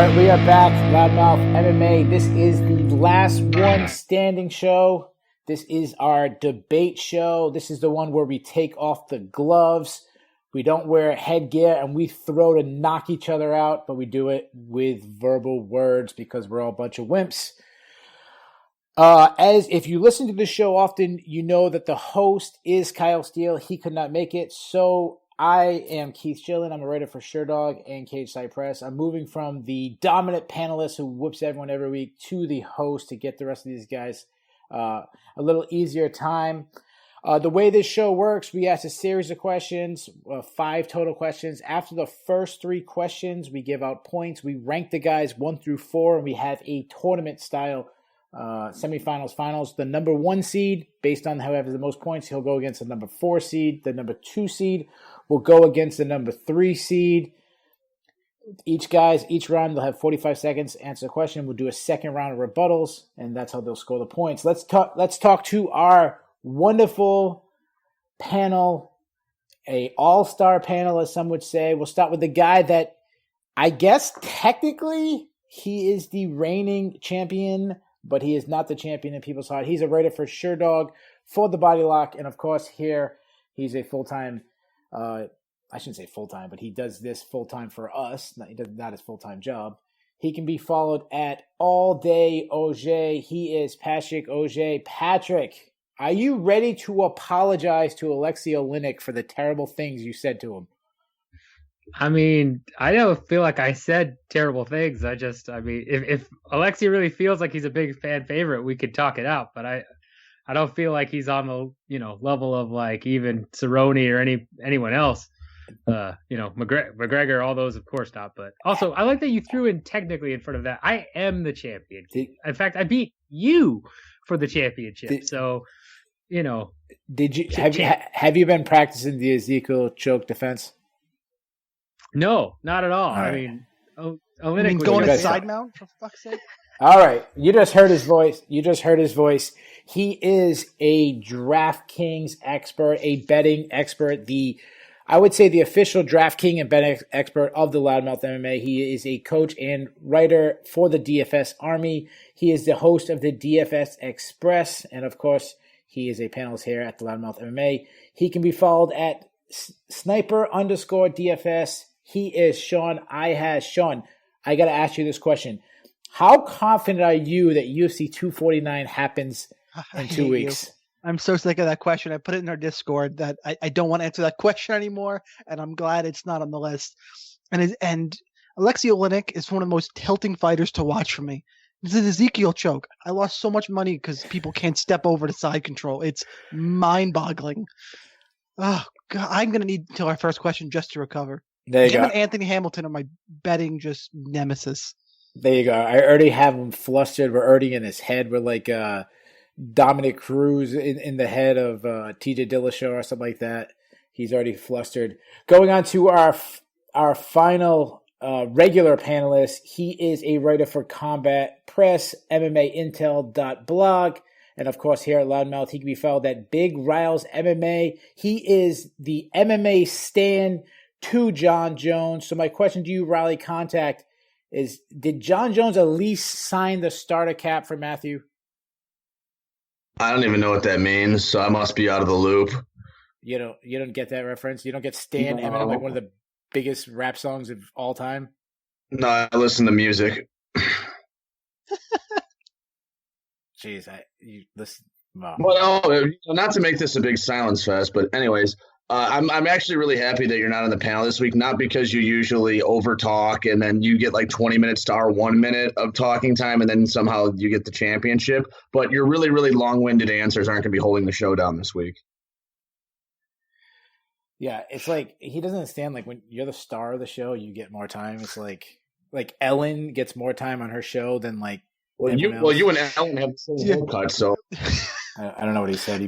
right, we are back. Loudmouth MMA. This is the last one standing show. This is our debate show. This is the one where we take off the gloves. We don't wear headgear and we throw to knock each other out, but we do it with verbal words because we're all a bunch of wimps. As if you listen to the show often, you know that the host is Kyle Steele. He could not make it, so I am Keith Shillan. I'm a writer for Sherdog and Cage Side Press. I'm moving from the dominant panelist who whoops everyone every week to the host to get the rest of these guys a little easier time. The way this show works, we ask a series of questions, 5 total questions. After the first 3 questions, we give out points. We rank the guys 1 through 4, and we have a tournament-style semifinals, finals. The number 1 seed, based on whoever has the most points, he'll go against the number 4 seed. The number 2 seed will go against the number 3 seed. Each round, they'll have 45 seconds to answer the question. We'll do a second round of rebuttals, and that's how they'll score the points. Let's talk to our wonderful panel, a all-star panel, as some would say. We'll start with the guy that I guess technically he is the reigning champion, but he is not the champion in people's heart. He's a writer for Sherdog, for the Body Lock, and of course here he's a full-time, I shouldn't say full-time, but he does this full-time for us. Not his full-time job. He can be followed at All Day OJ. He is Patrick OJ. Patrick, are you ready to apologize to Alexei Oleinik for the terrible things you said to him? I mean, I don't feel like I said terrible things. If Alexei really feels like he's a big fan favorite, we could talk it out. But I don't feel like he's on the level of like even Cerrone or anyone else. McGregor, all those, of course not. But also, I like that you threw in technically in front of that. I am the champion. In fact, I beat you for the championship. Did you have you been practicing the Ezekiel choke defense? No, not at all. Right. I mean, Oleinik going to side mount, for fuck's sake. All right, you just heard his voice. He is a DraftKings expert, a betting expert. I would say the official DraftKings and betting expert of the Loudmouth MMA. He is a coach and writer for the DFS Army. He is the host of the DFS Express, and of course, he is a panelist here at the Loudmouth MMA. He can be followed at sniper_DFS. He is Sean. Sean, I got to ask you this question. How confident are you that UFC 249 happens in 2 weeks? I'm so sick of that question. I put it in our Discord that I don't want to answer that question anymore, and I'm glad it's not on the list. And Alexei Oleinik is one of the most tilting fighters to watch for me. This is Ezekiel choke. I lost so much money because people can't step over to side control. It's mind-boggling. Oh, God, I'm going to need until our first question just to recover. There you Him go. and Anthony Hamilton are my betting just nemesis. There you go. I already have him flustered. We're already in his head. We're like Dominick Cruz in the head of TJ Dillashaw or something like that. He's already flustered. Going on to our final regular panelist. He is a writer for Combat Press, MMAintel.blog. And of course, here at Loudmouth, he can be followed at Big Riles MMA. He is the MMA stand to John Jones. So my question to you, Riley Contact, is did John Jones at least sign the starter cap for Matthew? I don't even know what that means, so I must be out of the loop. You don't get that reference? You don't get Stan Eminem, like one of the biggest rap songs of all time? No, I listen to music. Jeez, you listen. Wow. Well, not to make this a big silence fest, but anyways, I'm actually really happy that you're not on the panel this week. Not because you usually overtalk and then you get like 20 minutes to our 1 minute of talking time, and then somehow you get the championship. But your really, really long-winded answers aren't going to be holding the show down this week. Yeah, it's like he doesn't understand. Like when you're the star of the show, you get more time. It's like Ellen gets more time on her show than like. Well, you and Ellen have the same haircut, so. I don't know what he said. You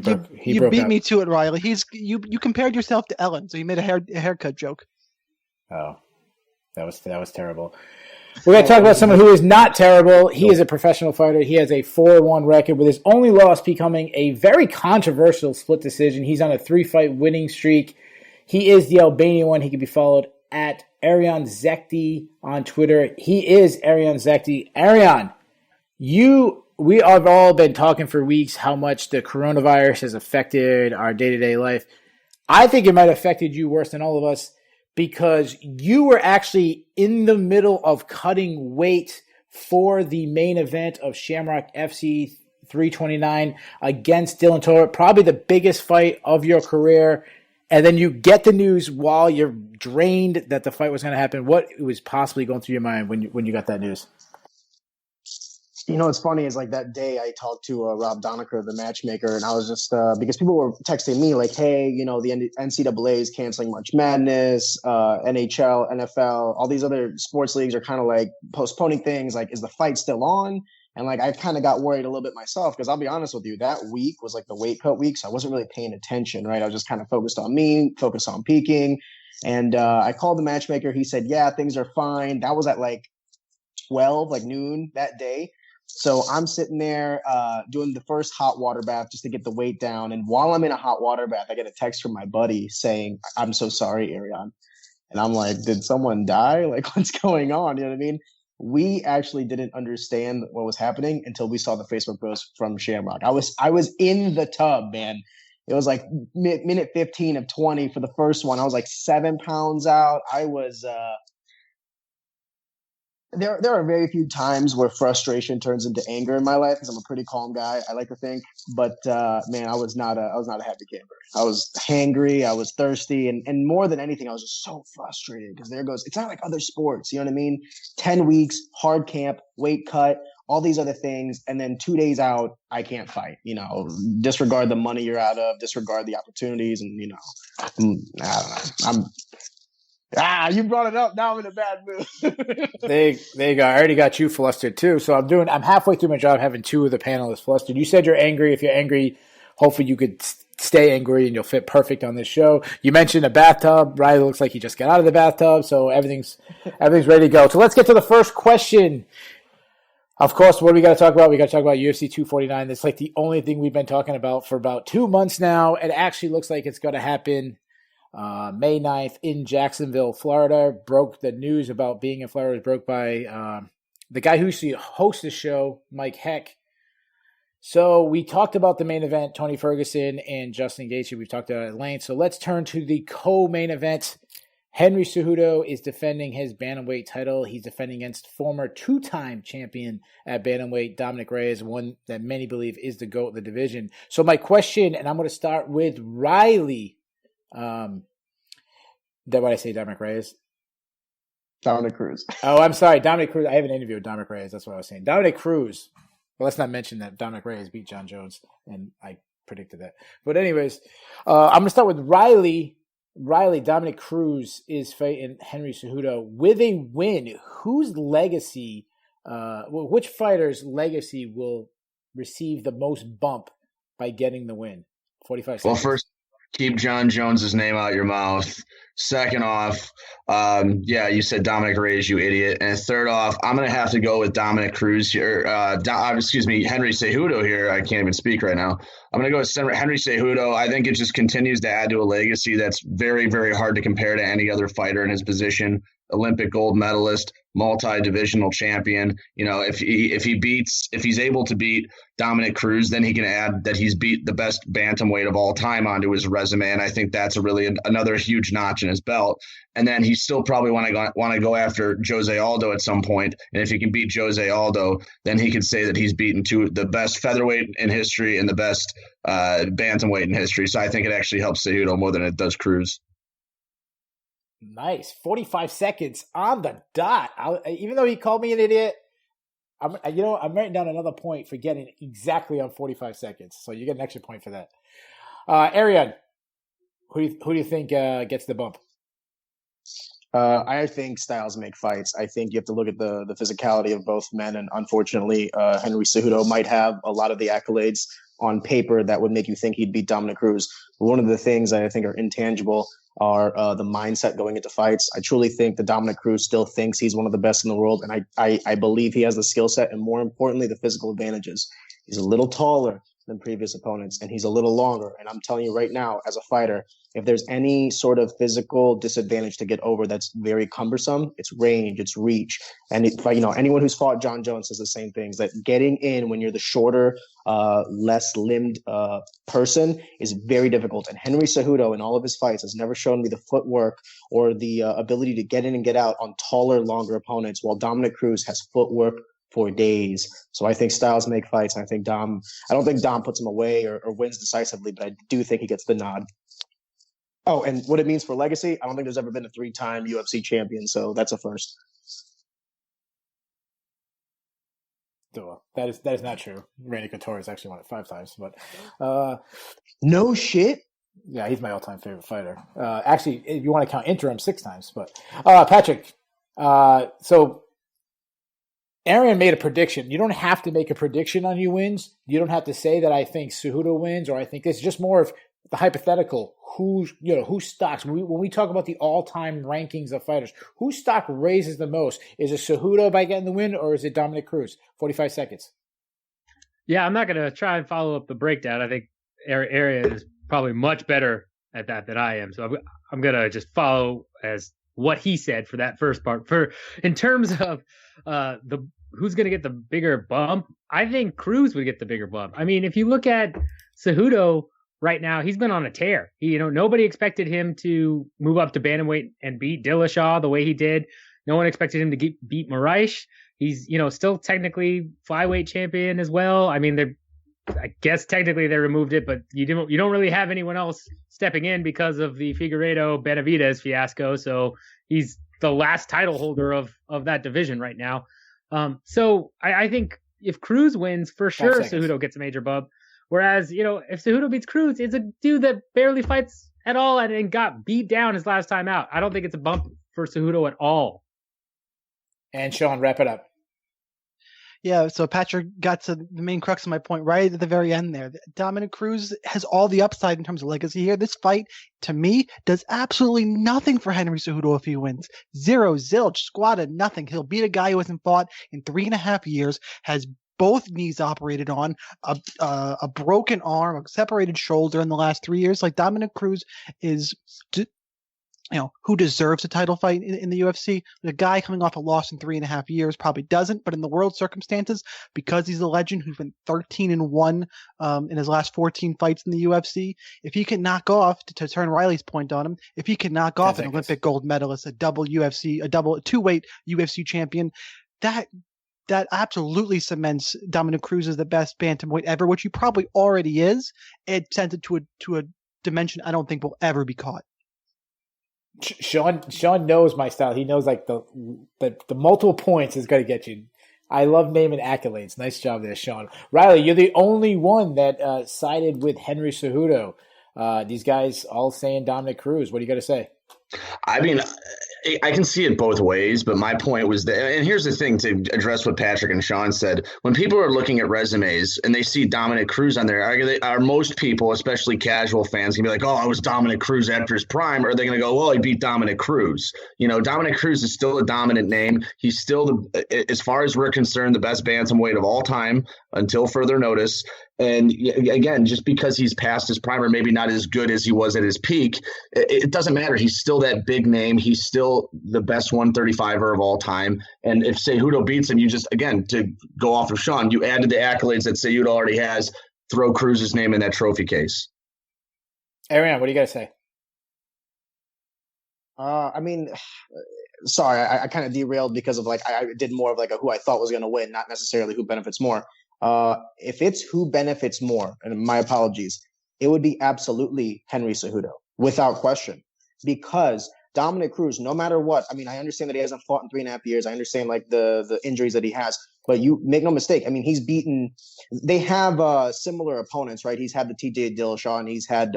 beat me to it, Riley. You compared yourself to Ellen, so you made a haircut joke. Oh, that was terrible. We're going to talk about someone who is not terrible. He is a professional fighter. He has a 4-1 record, with his only loss becoming a very controversial split decision. He's on a 3-fight winning streak. He is the Albanian one. He can be followed at Erion Zekthi on Twitter. He is Erion Zekthi. Erion, we have all been talking for weeks how much the coronavirus has affected our day-to-day life. I think it might have affected you worse than all of us because you were actually in the middle of cutting weight for the main event of Shamrock FC 329 against Dylan Tolbert, probably the biggest fight of your career. And then you get the news while you're drained that the fight was going to happen. What was possibly going through your mind when you got that news? You know, what's funny is like that day I talked to Rob Donaker, the matchmaker, and I was just because people were texting me like, hey, you know, the NCAA is canceling March Madness, NHL, NFL, all these other sports leagues are kind of like postponing things. Like, is the fight still on? And like, I kind of got worried a little bit myself because I'll be honest with you, that week was like the weight cut week. So I wasn't really paying attention, right? I was just kind of focused on me, focused on peaking. And I called the matchmaker. He said, yeah, things are fine. That was at like 12, like noon that day. So I'm sitting there doing the first hot water bath just to get the weight down. And while I'm in a hot water bath, I get a text from my buddy saying, I'm so sorry, Erion. And I'm like, did someone die? Like, what's going on? You know what I mean? We actually didn't understand what was happening until we saw the Facebook post from Shamrock. I was in the tub, man. It was like minute 15 of 20 for the first one. I was like 7 pounds out. I was There are very few times where frustration turns into anger in my life because I'm a pretty calm guy, I like to think. But man, I was not a happy camper. I was hangry, I was thirsty, and more than anything, I was just so frustrated because it's not like other sports, you know what I mean? 10 weeks, hard camp, weight cut, all these other things, and then 2 days out, I can't fight. You know, disregard the money you're out of, disregard the opportunities, and you know, I don't know. You brought it up. Now I'm in a bad mood. There you go. I already got you flustered too. So I'm halfway through my job having two of the panelists flustered. You said you're angry. If you're angry, hopefully you could stay angry and you'll fit perfect on this show. You mentioned a bathtub. Riley looks like he just got out of the bathtub, so everything's ready to go. So let's get to the first question. Of course, what do we got to talk about? We got to talk about UFC 249. That's like the only thing we've been talking about for about 2 months now. It actually looks like it's going to happen May 9th in Jacksonville, Florida. Broke the news about being in Florida was broke by the guy who used to host the show, Mike Heck. So we talked about the main event, Tony Ferguson and Justin Gaethje. We've talked about it at length. So let's turn to the co-main event. Henry Cejudo is defending his bantamweight title. He's defending against former two-time champion at bantamweight, Dominick Reyes, one that many believe is the GOAT of the division. So my question, and I'm going to start with Riley. Did I say Dominick Reyes? Dominick Cruz. Oh, I'm sorry. Dominick Cruz. I have an interview with Dominick Reyes. That's what I was saying. Dominick Cruz. Well, let's not mention that Dominick Reyes beat John Jones, and I predicted that. But anyways, I'm going to start with Riley. Dominick Cruz is fighting Henry Cejudo with a win. Whose legacy, which fighter's legacy will receive the most bump by getting the win? 45 seconds. Well, first, keep John Jones's name out your mouth. Second off, you said Dominick Reyes, you idiot. And third off, I'm going to have to go with Dominick Cruz here. Henry Cejudo here. I can't even speak right now. I'm going to go with Henry Cejudo. I think it just continues to add to a legacy that's very, very hard to compare to any other fighter in his position. Olympic gold medalist, multi-divisional champion. You know, if he's able to beat Dominick Cruz, then he can add that he's beat the best bantamweight of all time onto his resume, and I think that's another huge notch in his belt. And then he still probably want to go after Jose Aldo at some point. And if he can beat Jose Aldo, then he could say that he's beaten the best featherweight in history and the best bantamweight in history. So I think it actually helps Cejudo more than it does Cruz. Nice. 45 seconds on the dot. Even though he called me an idiot, I'm writing down another point for getting exactly on 45 seconds. So you get an extra point for that. Erion, who do you think gets the bump? I think styles make fights. I think you have to look at the physicality of both men. And unfortunately, Henry Cejudo might have a lot of the accolades on paper that would make you think he'd beat Dominick Cruz. But one of the things I think are intangible are the mindset going into fights. I truly think that Dominick Cruz still thinks he's one of the best in the world. And I believe he has the skill set and, more importantly, the physical advantages. He's a little taller than previous opponents, and he's a little longer. And I'm telling you right now, as a fighter, If there's any sort of physical disadvantage to get over that's very cumbersome, it's range, it's reach. And anyone who's fought John Jones says the same things, that getting in when you're the shorter, less limbed person is very difficult. And Henry Cejudo in all of his fights has never shown me the footwork or the ability to get in and get out on taller, longer opponents, while Dominick Cruz has footwork for days. So I think styles make fights. And I don't think Dom puts him away or wins decisively, but I do think he gets the nod. Oh, and what it means for legacy, I don't think there's ever been a 3-time UFC champion, so that's a first. That is not true. Randy Couture has actually won it 5 times, but no shit. Yeah, he's my all-time favorite fighter. Actually, if you want to count interim, 6 times. But Patrick, so Erion made a prediction. You don't have to make a prediction on who wins. You don't have to say that I think Cejudo wins or I think this. It's just more of the hypothetical. Who stocks when we talk about the all-time rankings of fighters? Whose stock raises the most? Is it Cejudo by getting the win, or is it Dominick Cruz? 45 seconds. Yeah, I'm not going to try and follow up the breakdown. I think Erion is probably much better at that than I am. So I'm going to just follow as what he said for that first part. In terms of who's going to get the bigger bump, I think Cruz would get the bigger bump. I mean, if you look at Cejudo right now, he's been on a tear. Nobody expected him to move up to bantamweight and beat Dillashaw the way he did. No one expected him to beat Moraes. He's, still technically flyweight champion as well. I mean, I guess technically they removed it, but you don't really have anyone else stepping in because of the Figueiredo Benavidez fiasco. So he's the last title holder of that division right now. So I think if Cruz wins, for sure, Cejudo gets a major bump. Whereas, if Cejudo beats Cruz, it's a dude that barely fights at all and got beat down his last time out. I don't think it's a bump for Cejudo at all. And Sean, wrap it up. Yeah, so Patrick got to the main crux of my point right at the very end there. Dominick Cruz has all the upside in terms of legacy here. This fight, to me, does absolutely nothing for Henry Cejudo if he wins. Zero, zilch, squatted, nothing. He'll beat a guy who hasn't fought in 3.5 years, has both knees operated on, a broken arm, a separated shoulder in the last 3 years. Like, Dominick Cruz is, who deserves a title fight in the UFC. The guy coming off a loss in 3.5 years probably doesn't, but in the world circumstances, because he's a legend who's been 13-1 in his last 14 fights in the UFC, if he can knock off, to turn Riley's point on him, if he can knock off an Olympic gold medalist, a two-weight UFC champion, that absolutely cements Dominick Cruz as the best bantamweight ever, which he probably already is. It sends it to a dimension I don't think will ever be caught. Sean knows my style. He knows like the multiple points is going to get you. I love naming accolades. Nice job there, Sean. Riley, you're the only one that sided with Henry Cejudo. These guys all saying Dominick Cruz. What do you got to say? I mean, I can see it both ways, but my point was that, and here's the thing to address what Patrick and Sean said. When people are looking at resumes and they see Dominick Cruz on there, are most people, especially casual fans, going to be like, oh, I was Dominick Cruz after his prime, or are they going to go, well, he beat Dominick Cruz? Dominick Cruz is still a dominant name. He's still, as far as we're concerned, the best bantamweight of all time until further notice. And again, just because he's past his prime or maybe not as good as he was at his peak, it doesn't matter. He's still that big name. He's still the best 135er of all time. And if Cejudo beats him, you just, again, to go off of Sean, you add to the accolades that Cejudo already has, throw Cruz's name in that trophy case. Erion, what do you got to say? Sorry, I kind of derailed because of I did more of who I thought was going to win, not necessarily who benefits more. If it's who benefits more, and my apologies, it would be absolutely Henry Cejudo, without question. Because Dominick Cruz, no matter what, I understand that he hasn't fought in 3.5 years. I understand the injuries that he has, but you make no mistake. He's beaten. They have similar opponents, right? He's had the TJ Dillashaw and he's had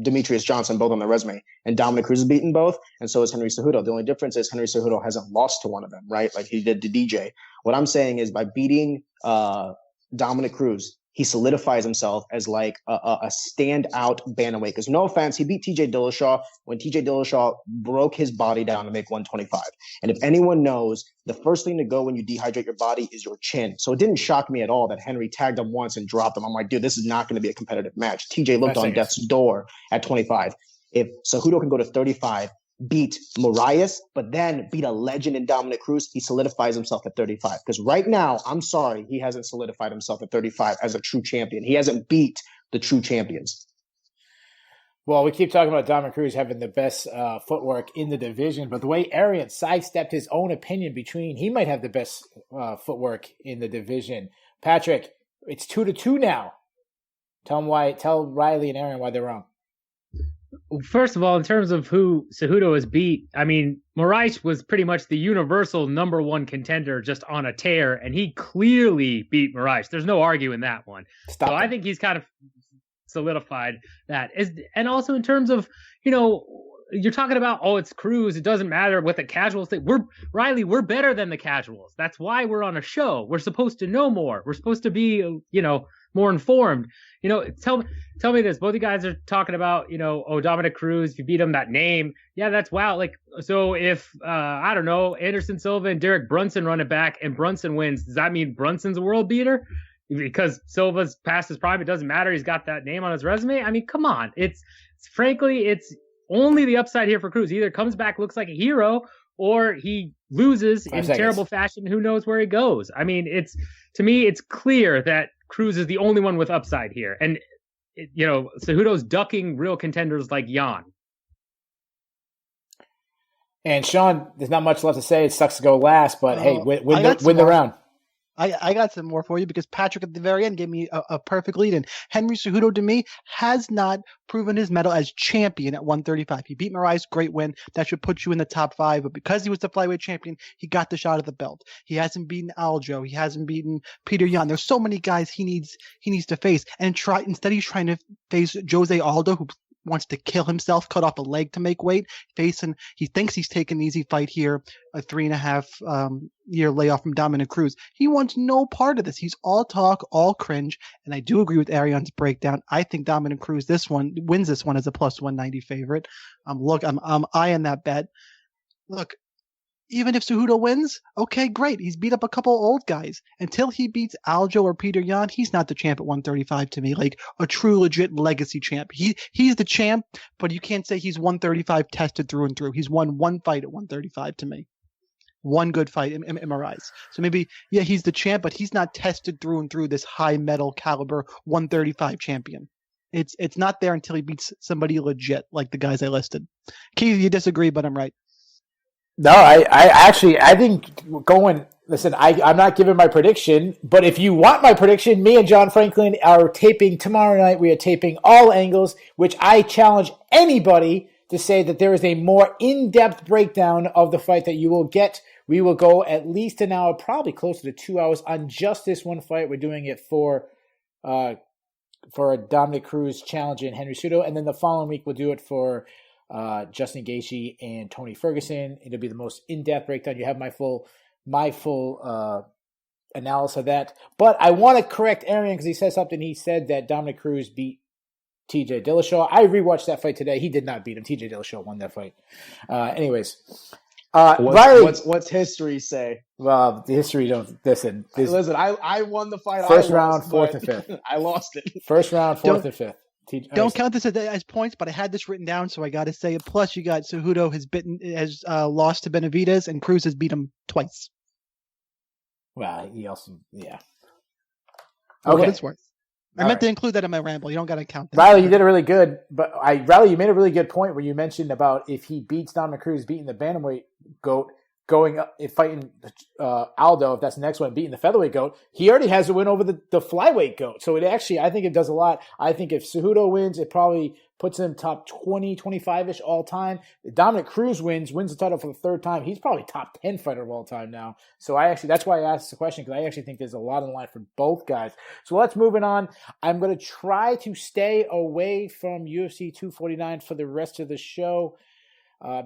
Demetrius Johnson both on the resume, and Dominick Cruz has beaten both, and so has Henry Cejudo. The only difference is Henry Cejudo hasn't lost to one of them, right? Like he did to DJ. What I'm saying is by beating Dominick Cruz, he solidifies himself as like a standout bantamweight. Because no offense, he beat TJ Dillashaw when TJ Dillashaw broke his body down to make 125. And if anyone knows, the first thing to go when you dehydrate your body is your chin. So it didn't shock me at all that Henry tagged him once and dropped him. I'm like, dude, this is not going to be a competitive match. TJ looked on death's door at 25. If Cejudo can go to 35, beat Moraes, but then beat a legend in Dominick Cruz, he solidifies himself at 35. Because right now, I'm sorry, he hasn't solidified himself at 35 as a true champion. He hasn't beat the true champions. Well, we keep talking about Dominick Cruz having the best footwork in the division, but the way Erion sidestepped his own opinion he might have the best footwork in the division. Patrick, it's 2-2 now. Tell Riley and Erion why they're wrong. First of all, in terms of who Cejudo has beat, I mean, Moraes was pretty much the universal number one contender just on a tear, and he clearly beat Moraes. There's no arguing that one. I think he's kind of solidified that. And also in terms of, you're talking about, it's Cruz. It doesn't matter what the casuals think. We're better than the casuals. That's why we're on a show. We're supposed to know more. We're supposed to be, more informed. Tell me this. Both you guys are talking about, Dominick Cruz, if you beat him, that name. Yeah, that's wow. Like, so if, I don't know, Anderson Silva and Derek Brunson run it back and Brunson wins, does that mean Brunson's a world beater? Because Silva's past his prime, it doesn't matter. He's got that name on his resume. I mean, come on. It's only the upside here for Cruz. He either comes back, looks like a hero, or he loses in terrible fashion. Who knows where he goes? I mean, to me, it's clear that Cruz is the only one with upside here. And, Cejudo's ducking real contenders like Jan. And Sean, there's not much left to say. It sucks to go last, but hey, win the round. I got some more for you because Patrick at the very end gave me a perfect lead in. Henry Cejudo, to me, has not proven his mettle as champion at 135. He beat Moraes, great win. That should put you in the top 5. But because he was the flyweight champion, he got the shot at the belt. He hasn't beaten Aljo. He hasn't beaten Peter Yan. There's so many guys he needs to face. And instead he's trying to face Jose Aldo, who wants to kill himself, cut off a leg to make weight, he thinks he's taking an easy fight here, a 3.5 year layoff from Dominick Cruz. He wants no part of this. He's all talk, all cringe, and I do agree with Arion's breakdown. I think Dominick Cruz wins this one as a plus 190 favorite. I'm eyeing that bet. Look, even if Cejudo wins, okay, great. He's beat up a couple old guys. Until he beats Aljo or Peter Yan, he's not the champ at 135 to me, like a true legit legacy champ. He's the champ, but you can't say he's 135 tested through and through. He's won one fight at 135 to me. One good fight in Moraes. So maybe, yeah, he's the champ, but he's not tested through and through this high metal caliber 135 champion. It's not there until he beats somebody legit, like the guys I listed. Keith, you disagree, but I'm right. No, I think listen, I'm not giving my prediction, but if you want my prediction, me and John Franklin are taping tomorrow night. We are taping All Angles, which I challenge anybody to say that there is a more in-depth breakdown of the fight that you will get. We will go at least an hour, probably closer to 2 hours on just this one fight. We're doing it for a Dominick Cruz challenge in Henry Cejudo, and then the following week we'll do it for Justin Gaethje and Tony Ferguson. It'll be the most in-depth breakdown. You have my full analysis of that. But I want to correct Erion because he said something. He said that Dominick Cruz beat TJ Dillashaw. I rewatched that fight today. He did not beat him. TJ Dillashaw won that fight. Anyways, Riley, what's history say? Well, the history don't listen. Listen, I won the fight. First round, fourth and fifth. I lost it. First round, fourth and fifth. Don't count this as points, but I had this written down, so I got to say it. Plus, you got Cejudo has lost to Benavidez, and Cruz has beat him twice. Well, he also, yeah. Okay. What it's worth. I meant to include that in my ramble. You don't got to count that. Riley, you did a really good, Riley, you made a really good point where you mentioned about if he beats Dominick Cruz, beating the bantamweight GOAT, going up and fighting Aldo, if that's the next one, beating the featherweight GOAT, he already has a win over the flyweight GOAT. So it actually, I think it does a lot. I think if Cejudo wins, it probably puts him top 20, 25-ish all time. If Dominick Cruz wins the title for the third time, he's probably top 10 fighter of all time now. So that's why I asked the question, because I actually think there's a lot on the line for both guys. So let's move it on. I'm going to try to stay away from UFC 249 for the rest of the show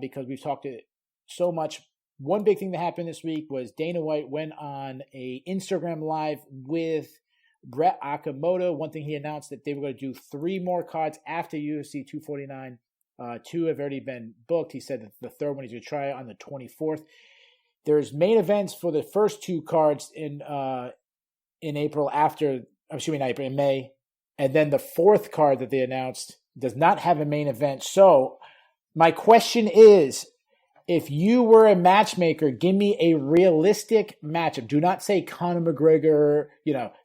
because we've talked so much. One big thing that happened this week was Dana White went on a Instagram Live with Brett Okamoto, one thing he announced that they were going to do 3 more cards after UFC 249. 2 have already been booked. He said that the third one he's going to try on the 24th. There's main events for the first 2 cards in April in May. And then the 4th card that they announced does not have a main event. So my question is, if you were a matchmaker, give me a realistic matchup. Do not say Conor McGregor.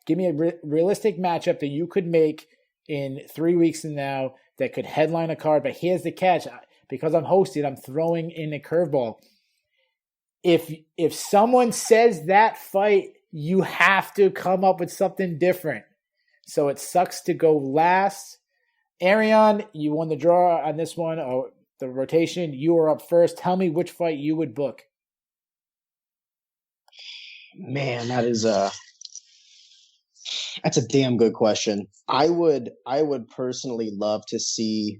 Give me a realistic matchup that you could make in 3 weeks from now that could headline a card. But here's the catch. Because I'm hosting, I'm throwing in a curveball. If someone says that fight, you have to come up with something different. So it sucks to go last. Erion, you won the draw on this one. The rotation, you are up first. Tell me which fight you would book. Man, that's a damn good question. I would personally love to see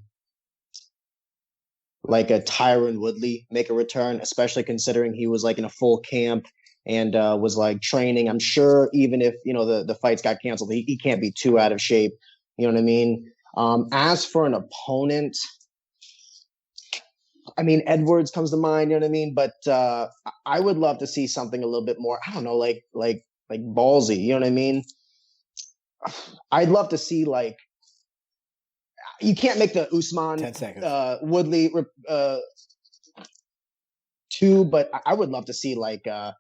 like a Tyron Woodley make a return, especially considering he was like in a full camp and was like training. I'm sure even if the fights got canceled, he can't be too out of shape. You know what I mean? As for an opponent, I mean, Edwards comes to mind, you know what I mean? But I would love to see something a little bit more, I don't know, like ballsy, you know what I mean? I'd love to see you can't make the Usman 10 seconds. Woodley 2, but I would love to see like a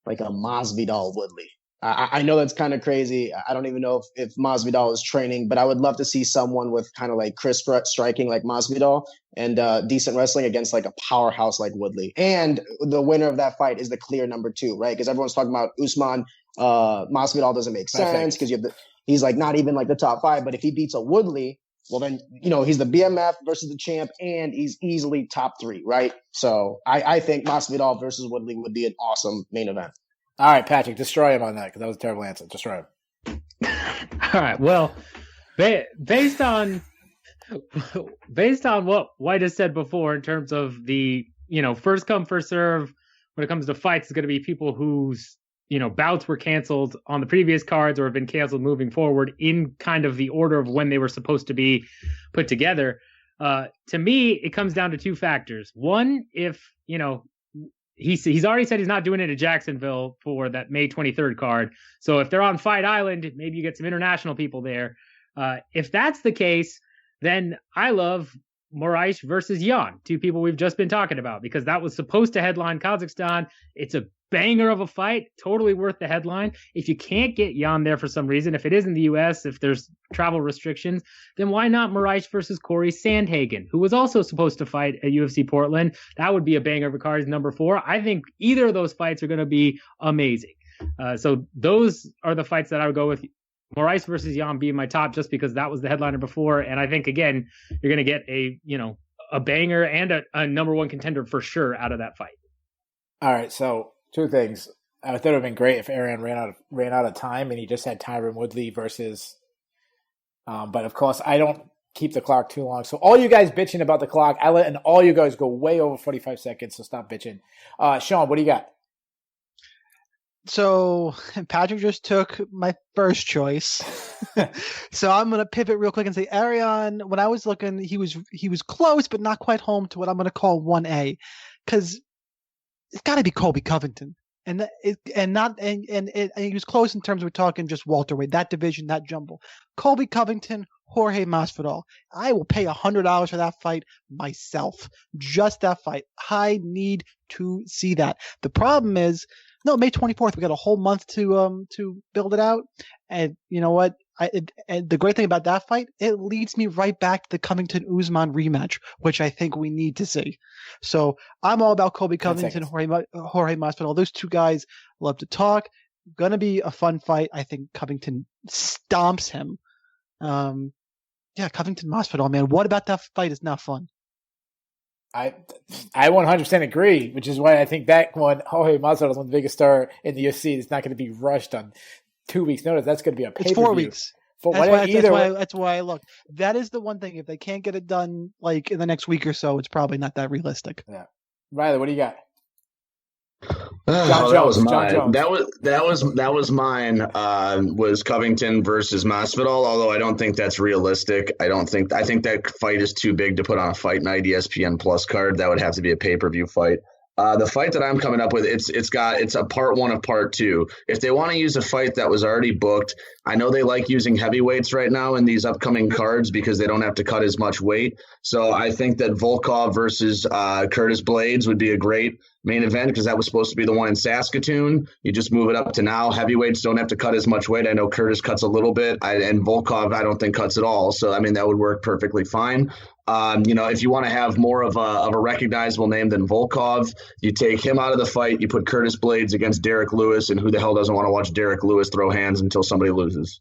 Masvidal Woodley. I know that's kind of crazy. I don't even know if Masvidal is training, but I would love to see someone with kind of like crisp striking like Masvidal and decent wrestling against like a powerhouse like Woodley. And the winner of that fight is the clear number 2, right? Because everyone's talking about Usman. Masvidal doesn't make sense because he's like not even like the top 5. But if he beats a Woodley, well then he's the BMF versus the champ, and he's easily top 3, right? So I think Masvidal versus Woodley would be an awesome main event. All right, Patrick, destroy him on that because that was a terrible answer. Destroy him. All right. Well, based on what White has said before in terms of the first come first serve when it comes to fights is going to be people whose bouts were canceled on the previous cards or have been canceled moving forward in kind of the order of when they were supposed to be put together. To me, it comes down to 2 factors. One, if he's already said he's not doing it at Jacksonville for that May 23rd card. So if they're on Fight Island, maybe you get some international people there. If that's the case, then I love Moraes versus Jan, 2 people we've just been talking about, because that was supposed to headline Kazakhstan. It's a banger of a fight, totally worth the headline. If you can't get Jan there for some reason, if it is in the U.S., if there's travel restrictions, then why not Moraes versus Corey Sandhagen, who was also supposed to fight at UFC Portland? That would be a banger of a card, number 4. I think either of those fights are going to be amazing. So those are the fights that I would go with. Moraes versus Jan being my top just because that was the headliner before. And I think, again, you're going to get a banger and a number 1 contender for sure out of that fight. All right, so 2 things. I thought it would have been great if Erion ran out of time and he just had Tyron Woodley versus. But of course, I don't keep the clock too long. So all you guys bitching about the clock, and all you guys go way over 45 seconds. So stop bitching. Sean, what do you got? So Patrick just took my first choice. So I'm going to pivot real quick and say Erion, when I was looking, he was close, but not quite home to what I'm going to call 1A, because it's got to be Colby Covington. And he was close in terms of we're talking just welterweight, that division, that jumble. Colby Covington, Jorge Masvidal. I will pay $100 for that fight myself. Just that fight. I need to see that. The problem is, no, May 24th, we got a whole month to build it out. And you know what? And the great thing about that fight, it leads me right back to the Covington-Usman rematch, which I think we need to see. So I'm all about Colby Covington, Jorge Masvidal. Those 2 guys love to talk. Gonna be a fun fight. I think Covington stomps him. Covington Masvidal, man. What about that fight is not fun? I 100% agree, which is why I think that one, Jorge Masvidal is one of the biggest star in the UFC. It's not going to be rushed on 2 weeks' notice. That's going to be a pay-per-view. It's 4 weeks. That's why I looked. That is the one thing. If they can't get it done like in the next week or so, it's probably not that realistic. Yeah. Riley, what do you got? John that was Jones. John mine. Jones. That was mine. Was Covington versus Masvidal. Although I don't think that's realistic. I think that fight is too big to put on a fight night ESPN Plus card. That would have to be a pay-per-view fight. The fight that I'm coming up with, it's a part one of part two. If they want to use a fight that was already booked, I know they like using heavyweights right now in these upcoming cards because they don't have to cut as much weight. So I think that Volkov versus Curtis Blades would be a great main event because that was supposed to be the one in Saskatoon. You just move it up to now. Heavyweights don't have to cut as much weight. I know Curtis cuts a little bit, and Volkov I don't think cuts at all. So I mean that would work perfectly fine. If you want to have more of a recognizable name than Volkov, you take him out of the fight. You put Curtis Blades against Derek Lewis, and who the hell doesn't want to watch Derek Lewis throw hands until somebody loses?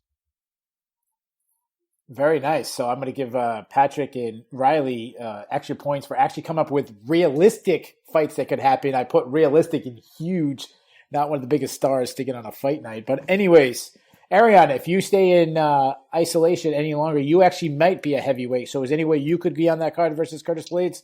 Very nice. So I'm going to give Patrick and Riley extra points for actually coming up with realistic fights that could happen. I put realistic and huge, not one of the biggest stars to get on a fight night. But anyways, Erion, if you stay in isolation any longer, you actually might be a heavyweight. So is there any way you could be on that card versus Curtis Blades?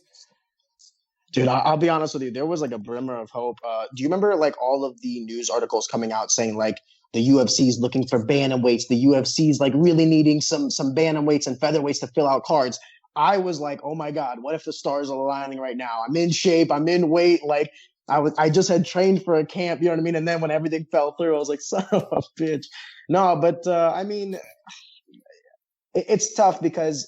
Dude, I'll be honest with you. There was like a glimmer of hope. Do you remember like all of the news articles coming out saying like the UFC is looking for bantamweights? The UFC is like really needing some bantamweights and featherweights to fill out cards. I was like, oh my God, what if the stars are aligning right now? I'm in shape. I'm in weight. Like I just had trained for a camp. You know what I mean? And then when everything fell through, I was like, son of a bitch. No, but I mean, it's tough because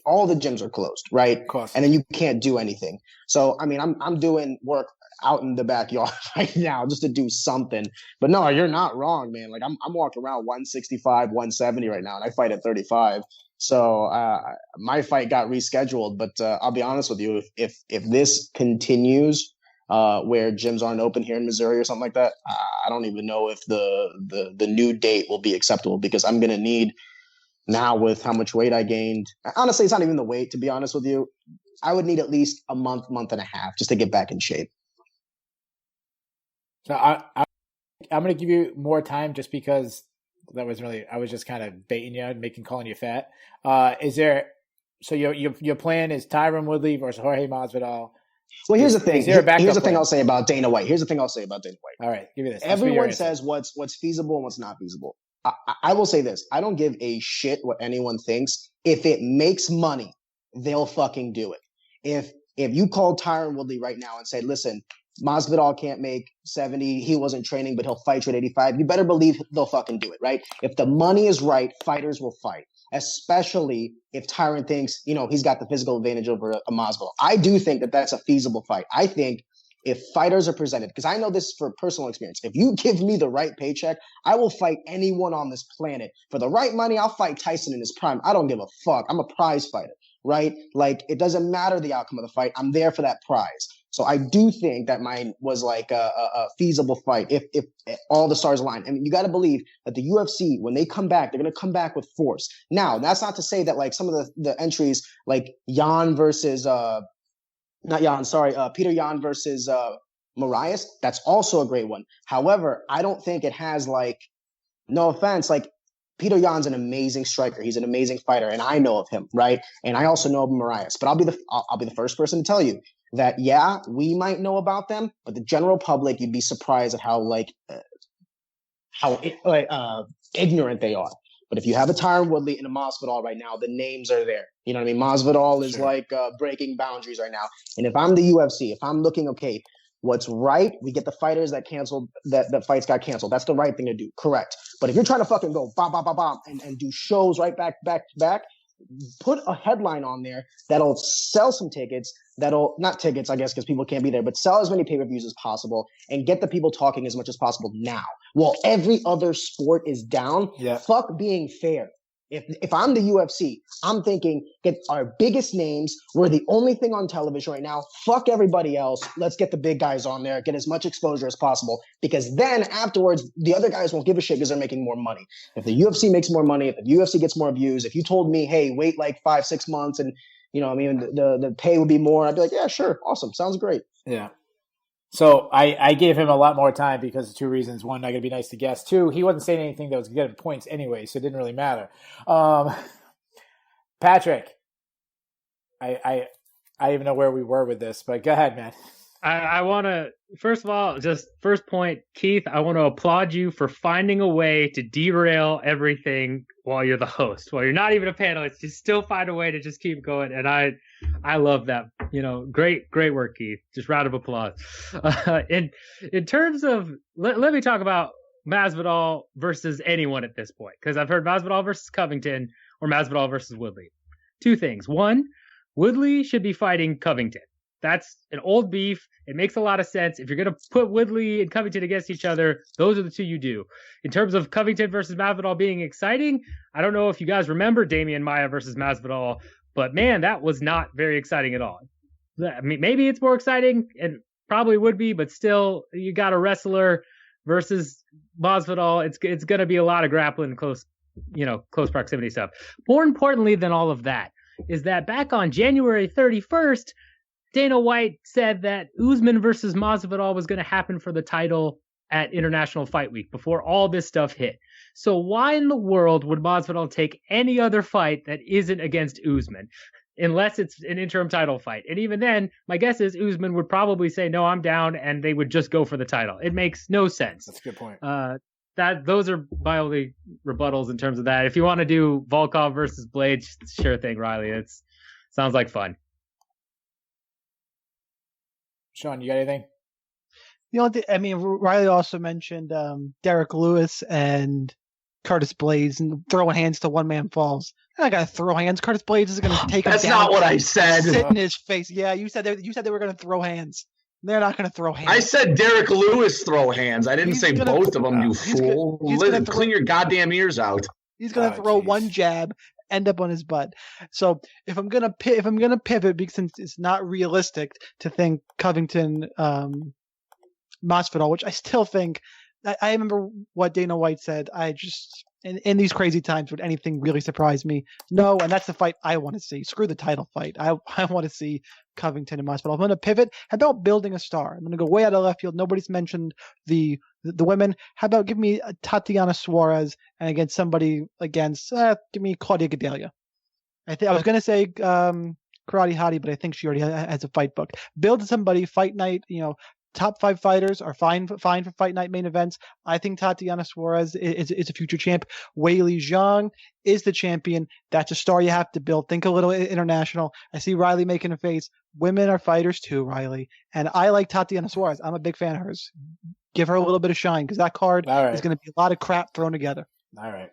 all the gyms are closed, right? Of course. And then you can't do anything. So, I mean, I'm doing work out in the backyard right now just to do something. But no, you're not wrong, man. Like I'm walking around 165, 170 right now, and I fight at 35. So my fight got rescheduled. But I'll be honest with you, if this continues, where gyms aren't open here in Missouri or something like that, I don't even know if the new date will be acceptable because I'm gonna need. Now with how much weight I gained, honestly, it's not even the weight, to be honest with you. I would need at least a month and a half just to get back in shape. So I'm going to give you more time just because I was just kind of baiting you, calling you fat. So your plan is Tyron Woodley versus Jorge Masvidal. Well, here's the thing. Here's the thing I'll say about Dana White. All right, give me this. Everyone says what's feasible and what's not feasible. I will say this. I don't give a shit what anyone thinks. If it makes money, they'll fucking do it. If you called Tyron Woodley right now and say, listen, Masvidal can't make 70. He wasn't training, but he'll fight you at 85. You better believe they'll fucking do it, right? If the money is right, fighters will fight, especially if Tyron thinks, he's got the physical advantage over a Masvidal. I do think that that's a feasible fight. I think if fighters are presented, because I know this for personal experience, if you give me the right paycheck, I will fight anyone on this planet. For the right money, I'll fight Tyson in his prime. I don't give a fuck. I'm a prize fighter, right? Like, it doesn't matter the outcome of the fight. I'm there for that prize. So I do think that mine was like a feasible fight if all the stars align. I mean, you got to believe that the UFC, when they come back, they're going to come back with force. Now, that's not to say that like some of the entries, like Jan versus Peter Yan versus Marias. That's also a great one. However, I don't think it has like, no offense, like Peter Yan's an amazing striker. He's an amazing fighter, and I know of him, right? And I also know of Marias. But I'll be the first person to tell you that yeah, we might know about them, but the general public, you'd be surprised at how ignorant they are. But if you have a Tyron Woodley and a Masvidal right now, the names are there. You know what I mean? Masvidal is like breaking boundaries right now. And if I'm the UFC, if I'm looking, okay, what's right, we get the fighters that canceled, that fights got canceled. That's the right thing to do. Correct. But if you're trying to fucking go bomb, and do shows right back to back, put a headline on there that'll sell some tickets, not tickets, I guess, because people can't be there, but sell as many pay-per-views as possible and get the people talking as much as possible now. While every other sport is down, fuck being fair. If I'm the UFC, I'm thinking, get our biggest names. We're the only thing on television right now. Fuck everybody else. Let's get the big guys on there, get as much exposure as possible, because then afterwards, the other guys won't give a shit because they're making more money. If the UFC makes more money, if the UFC gets more views, if you told me, hey, wait like 5-6 months and the pay would be more, I'd be like, yeah, sure. Awesome. Sounds great. Yeah. So I gave him a lot more time because of two reasons. One, not going to be nice to guests. Two, he wasn't saying anything that was getting points anyway, so it didn't really matter. Patrick, I even know where we were with this, but go ahead, man. I want to, first of all, just first point, Keith, I want to applaud you for finding a way to derail everything while you're the host. While you're not even a panelist, you still find a way to just keep going. And I love that. Great work, Keith. Just round of applause. In terms of, let me talk about Masvidal versus anyone at this point, because I've heard Masvidal versus Covington or Masvidal versus Woodley. Two things. One, Woodley should be fighting Covington. That's an old beef. It makes a lot of sense. If you're going to put Woodley and Covington against each other, those are the two you do. In terms of Covington versus Masvidal being exciting, I don't know if you guys remember Damian Maia versus Masvidal, but man, that was not very exciting at all. I mean, maybe it's more exciting, and probably would be, but still, you got a wrestler versus Masvidal. It's going to be a lot of grappling, close proximity stuff. More importantly than all of that is that back on January 31st, Dana White said that Usman versus Masvidal was going to happen for the title at International Fight Week before all this stuff hit. So why in the world would Masvidal take any other fight that isn't against Usman, unless it's an interim title fight? And even then, my guess is Usman would probably say, no, I'm down, and they would just go for the title. It makes no sense. That's a good point. Those are my only rebuttals in terms of that. If you want to do Volkov versus Blade, sure thing, Riley. It sounds like fun. Sean, you got anything? Riley also mentioned Derek Lewis and Curtis Blades and throwing hands to one man falls. I gotta throw hands. Curtis Blades is gonna take him down. That's not what I said. Sit in his face. Yeah, you said they were gonna throw hands. They're not gonna throw hands. I said Derek Lewis throw hands. I didn't say both of them. You fool! Clean your goddamn ears out. He's gonna throw one jab, end up on his butt. So if I'm gonna pivot, because since it's not realistic to think Covington, Masvidal, which I still think. I remember what Dana White said. I just in these crazy times, would anything really surprise me? No, and that's the fight I want to see. Screw the title fight. I want to see Covington and Masvidal. I'm going to pivot. How about building a star? I'm going to go way out of left field. Nobody's mentioned the women. How about give me Tatiana Suarez and against give me Claudia Gadelha. I was going to say Karate Hottie, but I think she already has a fight booked. Build somebody, fight night, top 5 fighters are fine for fight night main events. I think Tatiana Suarez is a future champ. Weili Zhang is the champion. That's a star you have to build. Think a little international. I see Riley making a face. Women are fighters too, Riley. And I like Tatiana Suarez. I'm a big fan of hers. Give her a little bit of shine, because that card is going to be a lot of crap thrown together. All right.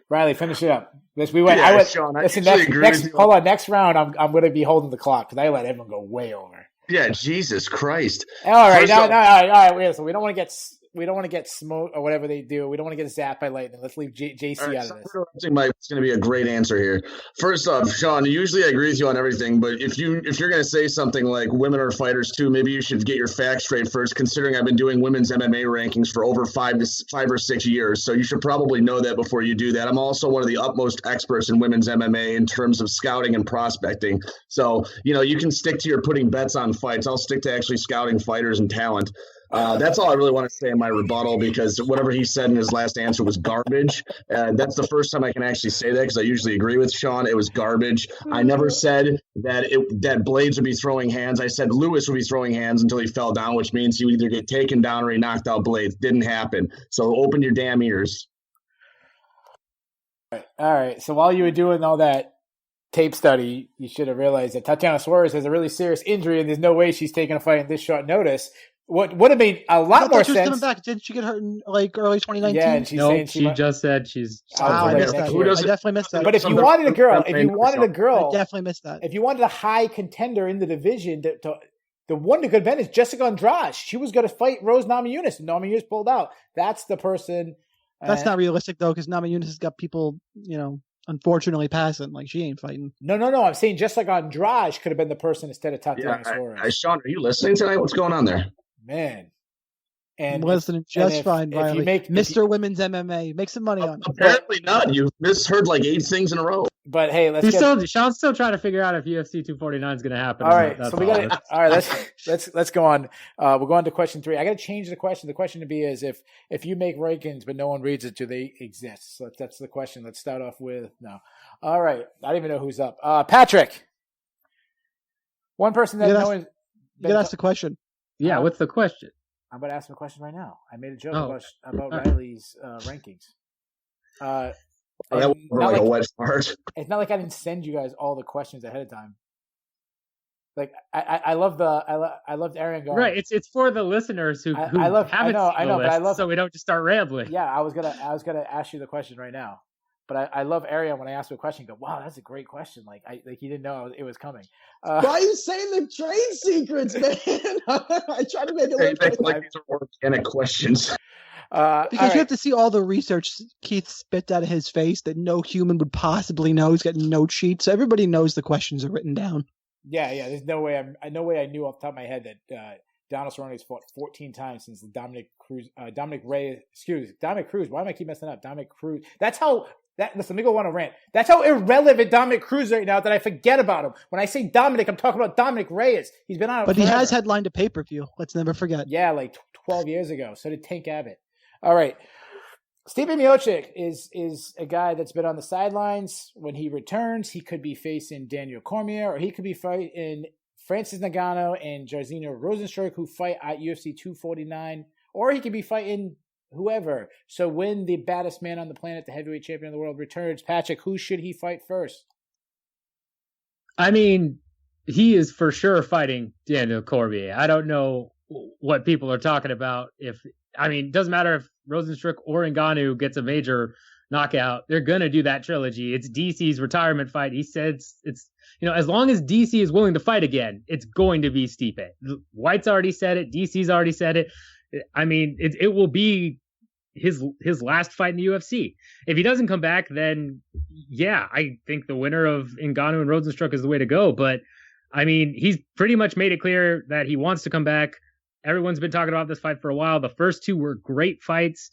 Riley, finish it up. We went. Yeah, Sean, hold on. Next round, I'm going to be holding the clock because I let everyone go way over. Yeah, Jesus Christ! All right, all right. Wait, so we don't want to get smoked or whatever they do. We don't want to get zapped by lightning. Let's leave JC out of this. It's going to be a great answer here. First off, Sean, usually I agree with you on everything, but if you're going to say something like women are fighters too, maybe you should get your facts straight first. Considering I've been doing women's MMA rankings for over 5 or 6 years, so you should probably know that before you do that. I'm also one of the utmost experts in women's MMA in terms of scouting and prospecting. So you can stick to your putting bets on fights. I'll stick to actually scouting fighters and talent. That's all I really want to say in my rebuttal, because whatever he said in his last answer was garbage. That's the first time I can actually say that, because I usually agree with Sean. It was garbage. I never said that Blades would be throwing hands. I said Lewis would be throwing hands until he fell down, which means he would either get taken down or he knocked out Blades. Didn't happen. So open your damn ears. All right. So while you were doing all that tape study, you should have realized that Tatiana Suarez has a really serious injury, and there's no way she's taking a fight in this short notice. What would have made a lot more sense. Coming back. Didn't she get hurt in early 2019? Yeah, and she's saying she just said she's. I missed that. I definitely missed that. But if you wanted a girl, I definitely missed that. If you wanted a high contender in the division, the one that could have been is Jessica Andrade. She was going to fight Rose Namajunas, and Namajunas pulled out. That's the person. That's not realistic though, because Namajunas has got people, unfortunately passing. Like, she ain't fighting. No. I'm saying Jessica Andrade could have been the person instead of Tatiana Suarez. Sean, are you listening tonight? What's going on there? Man. And I'm listening just fine, Riley. Mr. Women's MMA. Make some money on it. Apparently not. You've misheard like 8 things in a row. But hey, Sean's still trying to figure out if UFC 249 is going to happen. All right, so we got it. All right, let's go on. We'll go on to question 3. I got to change the question. The question to be is if you make rankings but no one reads it, do they exist? So that's the question. Let's start off with no. All right, I don't even know who's up. Patrick. One person that You gotta ask the question. Yeah, what's the question? I'm about to ask him a question right now. I made a joke about right. Riley's rankings. That was like a wet fart. It's not like I didn't send you guys all the questions ahead of time. Like I loved Erion going. Right, it's for the listeners who haven't seen the list, so we don't just start rambling. Yeah, I was gonna ask you the question right now, but I love Erion when I ask him a question. Go, wow, that's a great question. Like he didn't know it was coming. Why are you saying the trade secrets, man? I try to make it look like these are organic questions. Because you have to see all the research Keith spit out of his face that no human would possibly know. He's got note sheets, so everybody knows the questions are written down. Yeah. There's no way I knew off the top of my head that Donald Cerrone's fought 14 times since the Dominick Cruz. Why am I keep messing up? Dominick Cruz. Listen, let me go on a rant. That's how irrelevant Dominick Cruz right now that I forget about him. When I say Dominic, I'm talking about Dominick Reyes. He's been on. But forever. He has headlined a pay-per-view. Let's never forget. Yeah, like 12 years ago. So did Tank Abbott. All right. Stipe Miocic is a guy that's been on the sidelines. When he returns, he could be facing Daniel Cormier, or he could be fighting Francis Ngannou and Jairzinho Rozenstruik, who fight at UFC 249, or he could be fighting whoever. So when the baddest man on the planet, the heavyweight champion of the world, returns, Patrick, who should he fight first? I mean, he is for sure fighting Daniel Cormier. I don't know what people are talking about. It doesn't matter if Rozenstruik or Ngannou gets a major knockout. They're going to do that trilogy. It's DC's retirement fight. He said it's as long as DC is willing to fight again, it's going to be Stipe. White's already said it. DC's already said it. I mean, it will be his last fight in the UFC. If he doesn't come back, then yeah, I think the winner of Ngannou and Rozenstruik is the way to go. But I mean, he's pretty much made it clear that he wants to come back. Everyone's been talking about this fight for a while. The first two were great fights.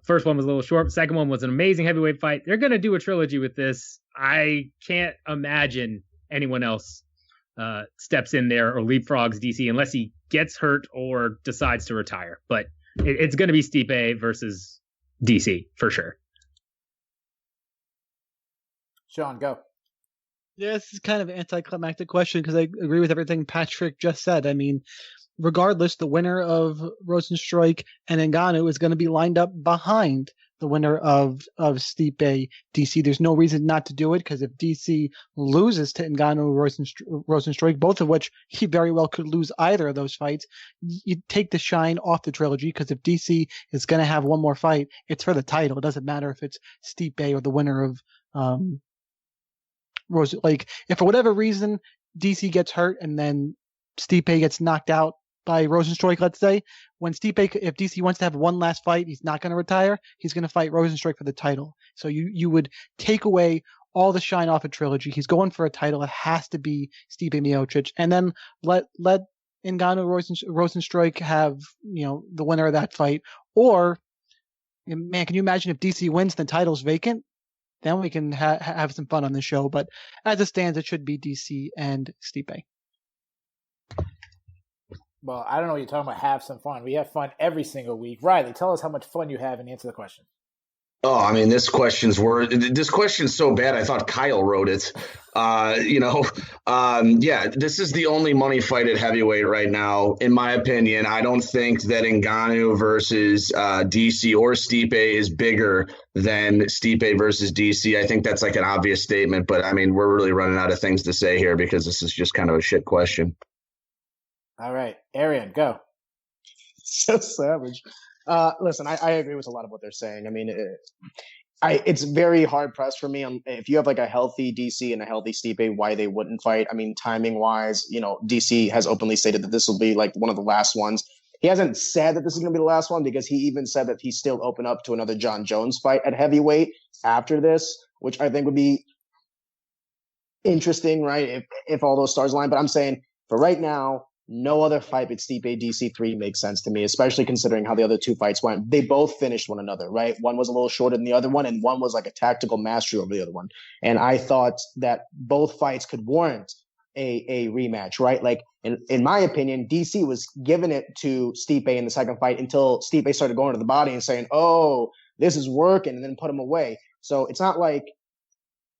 First one was a little short. Second one was an amazing heavyweight fight. They're going to do a trilogy with this. I can't imagine anyone else steps in there or leapfrogs DC unless he gets hurt or decides to retire. But it's going to be Stipe versus DC for sure. Sean, go. Yeah, this is kind of an anticlimactic question because I agree with everything Patrick just said. I mean, regardless, the winner of Rozenstruik and Ngannou is going to be lined up behind the winner of Stipe DC. There's no reason not to do it because if DC loses to Ngannou Rozenstruik, both of which he very well could lose either of those fights, you take the shine off the trilogy because if DC is going to have one more fight, it's for the title. It doesn't matter if it's Stipe or the winner of Like if for whatever reason DC gets hurt and then Stipe gets knocked out by Rozenstruik, let's say, if DC wants to have one last fight, he's not going to retire. He's going to fight Rozenstruik for the title. So you would take away all the shine off a trilogy. He's going for a title. It has to be Stipe Miocic, and then let Ngannou Rozenstruik have the winner of that fight. Or man, can you imagine if DC wins, the title's vacant? Then we can have some fun on the show. But as it stands, it should be DC and Stipe. Well, I don't know what you're talking about. Have some fun. We have fun every single week. Riley, tell us how much fun you have and answer the question. Oh, I mean, this question's so bad. I thought Kyle wrote it. This is the only money fight at heavyweight right now, in my opinion. I don't think that Ngannou versus DC or Stipe is bigger than Stipe versus DC. I think that's like an obvious statement, but I mean, we're really running out of things to say here because this is just kind of a shit question. All right, Erion, go. So savage. Listen, I agree with a lot of what they're saying. I mean, it's very hard pressed for me. If you have like a healthy DC and a healthy Stipe, why they wouldn't fight? I mean, timing wise, DC has openly stated that this will be like one of the last ones. He hasn't said that this is going to be the last one because he even said that he's still open up to another John Jones fight at heavyweight after this, which I think would be interesting, right? If all those stars align. But I'm saying for right now, no other fight but Stipe DC3 makes sense to me, especially considering how the other two fights went. They both finished one another, right? One was a little shorter than the other one, and one was like a tactical mastery over the other one. And I thought that both fights could warrant a rematch, right? Like, in my opinion, DC was giving it to Stipe in the second fight until Stipe started going to the body and saying, oh, this is working, and then put him away. So it's not like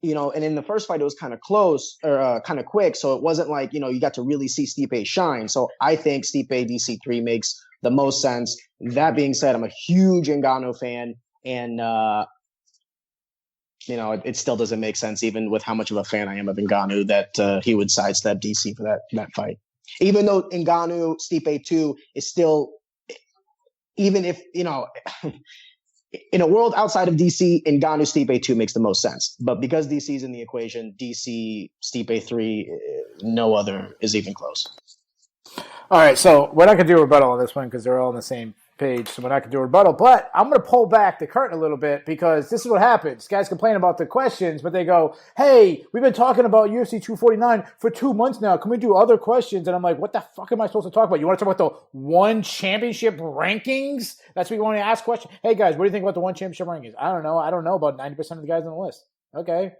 and in the first fight, it was kind of close or kind of quick. So it wasn't like, you got to really see Stipe shine. So I think Stipe DC3 makes the most sense. That being said, I'm a huge Ngannou fan. And, it still doesn't make sense, even with how much of a fan I am of Ngannou, that he would sidestep DC for that fight. Even though Ngannou, Stipe 2 is still, even if, in a world outside of DC, Ngannou Stipe 2 makes the most sense. But because DC is in the equation, DC Stipe 3, no other is even close. All right, so we're not going to do a rebuttal on this one because they're all on the same page, so we're not going to do a rebuttal. But I'm going to pull back the curtain a little bit because this is what happens. Guys complain about the questions, but they go, hey, we've been talking about UFC 249 for 2 months now. Can we do other questions? And I'm like, what the fuck am I supposed to talk about? You want to talk about the one championship rankings? That's what you want to ask questions? Hey, guys, what do you think about the one championship rankings? I don't know. I don't know about 90% of the guys on the list. Okay.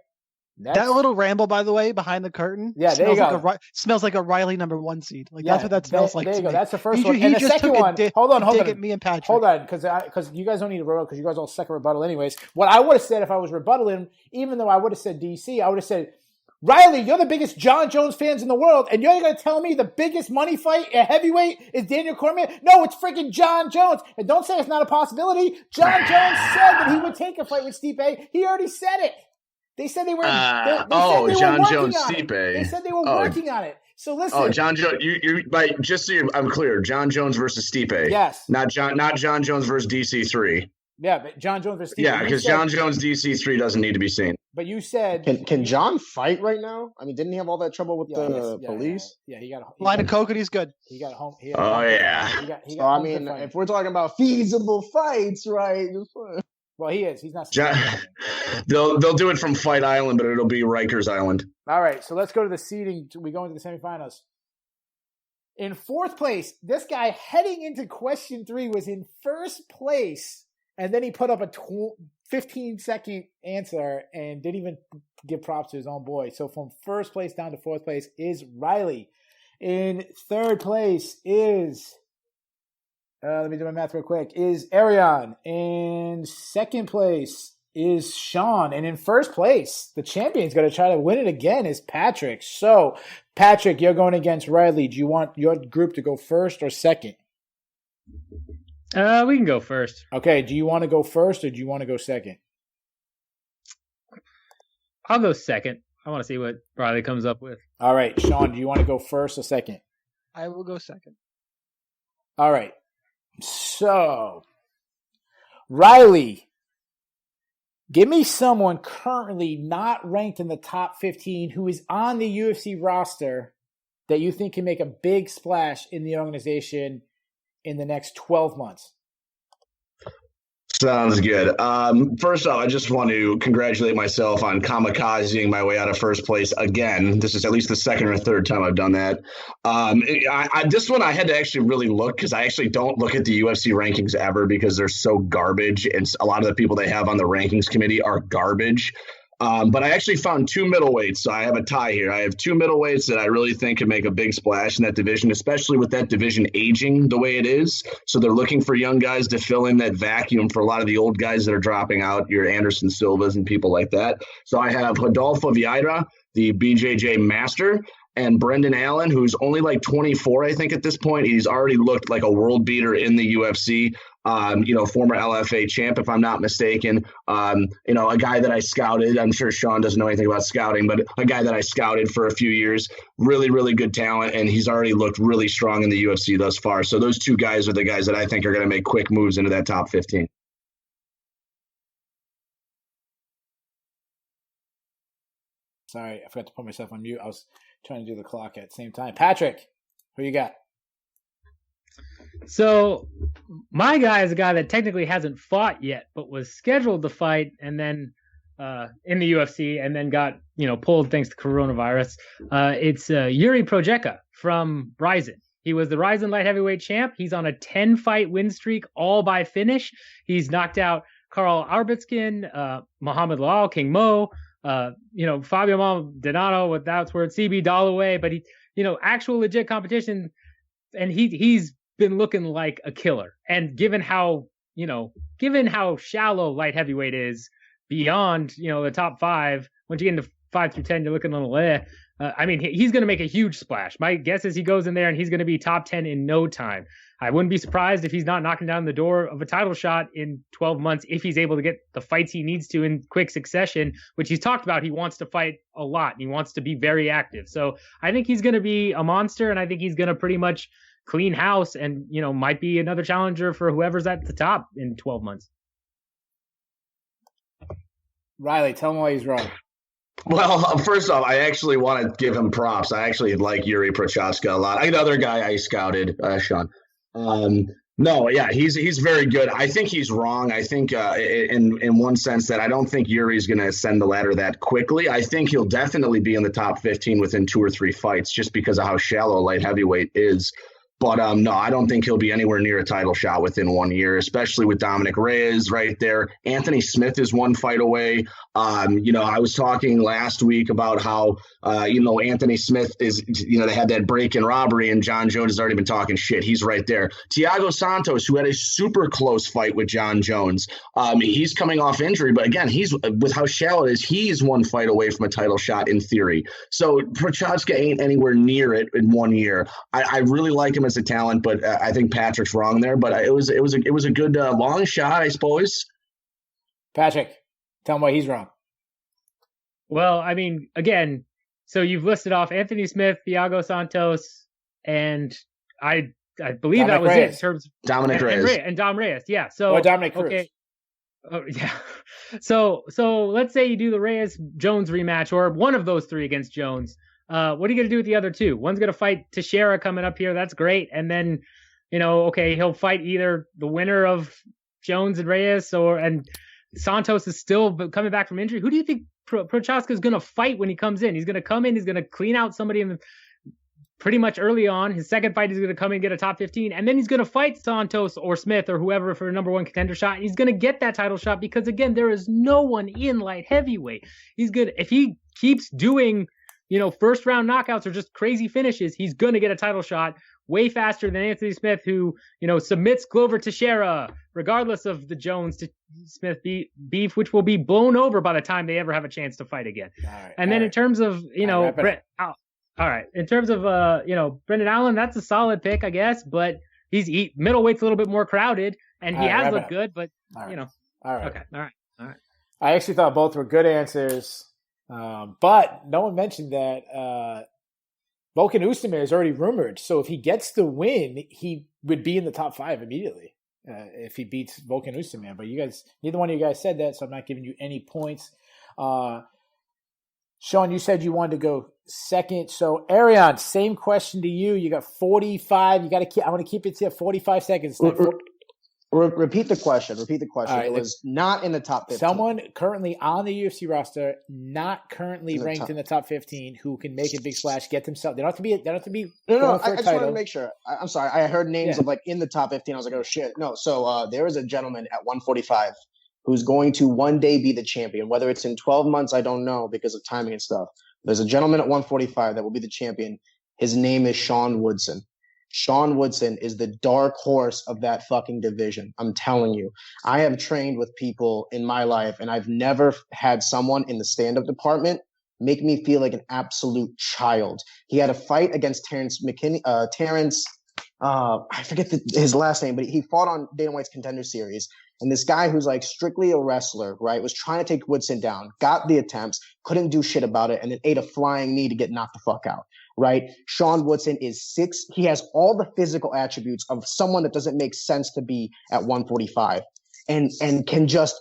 That little ramble, by the way, behind the curtain. Yeah, there you go. Smells like a Riley #1 seed. That's what that smells like. There you go. Me. That's the first one. And the second one. Hold on. At me and Patrick. Hold on, because you guys don't need a rebuttal because you guys all second rebuttal anyways. What I would have said if I was rebuttaling, even though I would have said DC, I would have said, Riley, you're the biggest John Jones fans in the world, and you're going to tell me the biggest money fight at heavyweight is Daniel Cormier? No, it's freaking John Jones. And don't say it's not a possibility. John Jones said that he would take a fight with Stipe. He already said it. They said they were. John Jones, Stipe. They said they were working on it. So listen. Oh, John Jones. Just so I'm clear, John Jones versus Stipe. Yes. Not John Jones versus DC3. Yeah, but John Jones versus Stipe. Yeah, because John Jones DC3 doesn't need to be seen. But you said, can John fight right now? I mean, didn't he have all that trouble with the police? Yeah, he got a line of coke and he's good. He got home. So I mean, if we're talking about feasible fights, right? Well, he is. He's not. They'll do it from Fight Island, but it'll be Rikers Island. All right, so let's go to the seeding. We go into the semifinals. In fourth place, this guy heading into question 3 was in first place, and then he put up a 15-second answer and didn't even give props to his own boy. So from first place down to fourth place is Riley. In third place is... let me do my math real quick. Is Erion. In second place is Sean. And in first place, the champion's going to try to win it again, is Patrick. So, Patrick, you're going against Riley. Do you want your group to go first or second? We can go first. Okay. Do you want to go first or do you want to go second? I'll go second. I want to see what Riley comes up with. All right. Sean, do you want to go first or second? I will go second. All right. So, Riley, give me someone currently not ranked in the top 15 who is on the UFC roster that you think can make a big splash in the organization in the next 12 months. Sounds good. First off, I just want to congratulate myself on kamikazing my way out of first place again. This is at least the second or third time I've done that. This one I had to actually really look because I actually don't look at the UFC rankings ever because they're so garbage, and a lot of the people they have on the rankings committee are garbage. But I actually found 2 middleweights, so I have a tie here. I have 2 middleweights that I really think could make a big splash in that division, especially with that division aging the way it is. So they're looking for young guys to fill in that vacuum for a lot of the old guys that are dropping out, your Anderson Silvas and people like that. So I have Rodolfo Vieira, the BJJ master, and Brendan Allen, who's only like 24, I think, at this point. He's already looked like a world beater in the UFC. Former LFA champ, if I'm not mistaken. A guy that I scouted. I'm sure Sean doesn't know anything about scouting, but a guy that I scouted for a few years. Really, really good talent, and he's already looked really strong in the UFC thus far. So those 2 guys are the guys that I think are going to make quick moves into that top 15. Sorry, I forgot to put myself on mute. I was trying to do the clock at the same time. Patrick, who you got? So my guy is a guy that technically hasn't fought yet, but was scheduled to fight and then in the UFC and then got, pulled thanks to coronavirus. It's Yuri Projeka from Ryzen. He was the Ryzen light heavyweight champ. He's on a 10-fight win streak, all by finish. He's knocked out Carl Arbitskin, Muhammad Lawal, King Mo, Fabio Maldonado without word, CB Dalloway, but he, actual legit competition. And he's been looking like a killer. And given how shallow light heavyweight is beyond, the top 5, once you get into 5 through 10, you're looking a little I mean, he's going to make a huge splash. My guess is he goes in there and he's going to be top 10 in no time. I wouldn't be surprised if he's not knocking down the door of a title shot in 12 months if he's able to get the fights he needs to in quick succession, which he's talked about. He wants to fight a lot and he wants to be very active. So I think he's going to be a monster, and I think he's going to pretty much clean house and, might be another challenger for whoever's at the top in 12 months. Riley, tell him why he's wrong. Well, first off, I actually want to give him props. I actually like Yuri Prochazka a lot. The other guy I scouted, Sean. No, yeah, he's very good. I think he's wrong. I think in one sense that I don't think Yuri's going to ascend the ladder that quickly. I think he'll definitely be in the top 15 within 2 or 3 fights just because of how shallow light heavyweight is. But no, I don't think he'll be anywhere near a title shot within 1 year, especially with Dominick Reyes right there. Anthony Smith is 1 fight away. I was talking last week about how, Anthony Smith is, they had that break-in robbery and John Jones has already been talking shit. He's right there. Thiago Santos, who had a super close fight with John Jones, he's coming off injury. But again, he's with how shallow it is, he's 1 fight away from a title shot in theory. So Prochazka ain't anywhere near it in 1 year. I really like him as a talent, but I think Patrick's wrong there. But it was a good long shot, I suppose. Patrick, tell him why he's wrong. Well, I mean, again, so you've listed off Anthony Smith, Thiago Santos, and I believe Dominick that was Reyes. It in terms of Dominick Reyes and Dom Reyes. Yeah. So Dominick Cruz. Okay. Oh, yeah. So let's say you do the Reyes Jones rematch or one of those 3 against Jones. What are you going to do with the other 2? One's going to fight Teixeira coming up here. That's great. And then, he'll fight either the winner of Jones and Reyes and Santos is still coming back from injury. Who do you think Prochazka is going to fight when he comes in? He's going to come in. He's going to clean out somebody pretty much early on. His second fight, he's going to come in and get a top 15. And then he's going to fight Santos or Smith or whoever for a number 1 contender shot. He's going to get that title shot because, again, there is no one in light heavyweight. He's good. If he keeps doing first round knockouts or just crazy finishes, he's going to get a title shot way faster than Anthony Smith, who, submits Glover Teixeira, regardless of the Jones to Smith beef, which will be blown over by the time they ever have a chance to fight again. Right, and then in terms of, all right. In terms of, Brendan Allen, that's a solid pick, I guess, but middleweight's a little bit more crowded and he has looked good, but, All right. Okay. All right. I actually thought both were good answers. But no one mentioned that Volkan Oezdemir is already rumored. So if he gets the win, he would be in the top 5 immediately if he beats Volkan Oezdemir. But neither one of you guys said that, so I'm not giving you any points. Sean, you said you wanted to go second. So Erion, same question to you. You got 45. I want to keep it to 45 seconds. Repeat the question. Right, it was not in the top 15. Someone currently on the UFC roster, not currently ranked in the top 15, who can make a big splash, get themselves. They don't have to be. No. I just wanted to make sure. I'm sorry. I heard names of in the top 15. I was like, oh shit. No. So there is a gentleman at 145 who's going to one day be the champion. Whether it's in 12 months, I don't know because of timing and stuff. There's a gentleman at 145 that will be the champion. His name is Sean Woodson. Sean Woodson is the dark horse of that fucking division. I'm telling you. I have trained with people in my life, and I've never had someone in the stand-up department make me feel like an absolute child. He had a fight against Terrence McKinney. I forget his last name, but he fought on Dana White's Contender Series. And this guy who's strictly a wrestler, right, was trying to take Woodson down, got the attempts, couldn't do shit about it, and then ate a flying knee to get knocked the fuck out, right? Sean Woodson is 6. He has all the physical attributes of someone that doesn't make sense to be at 145 and can just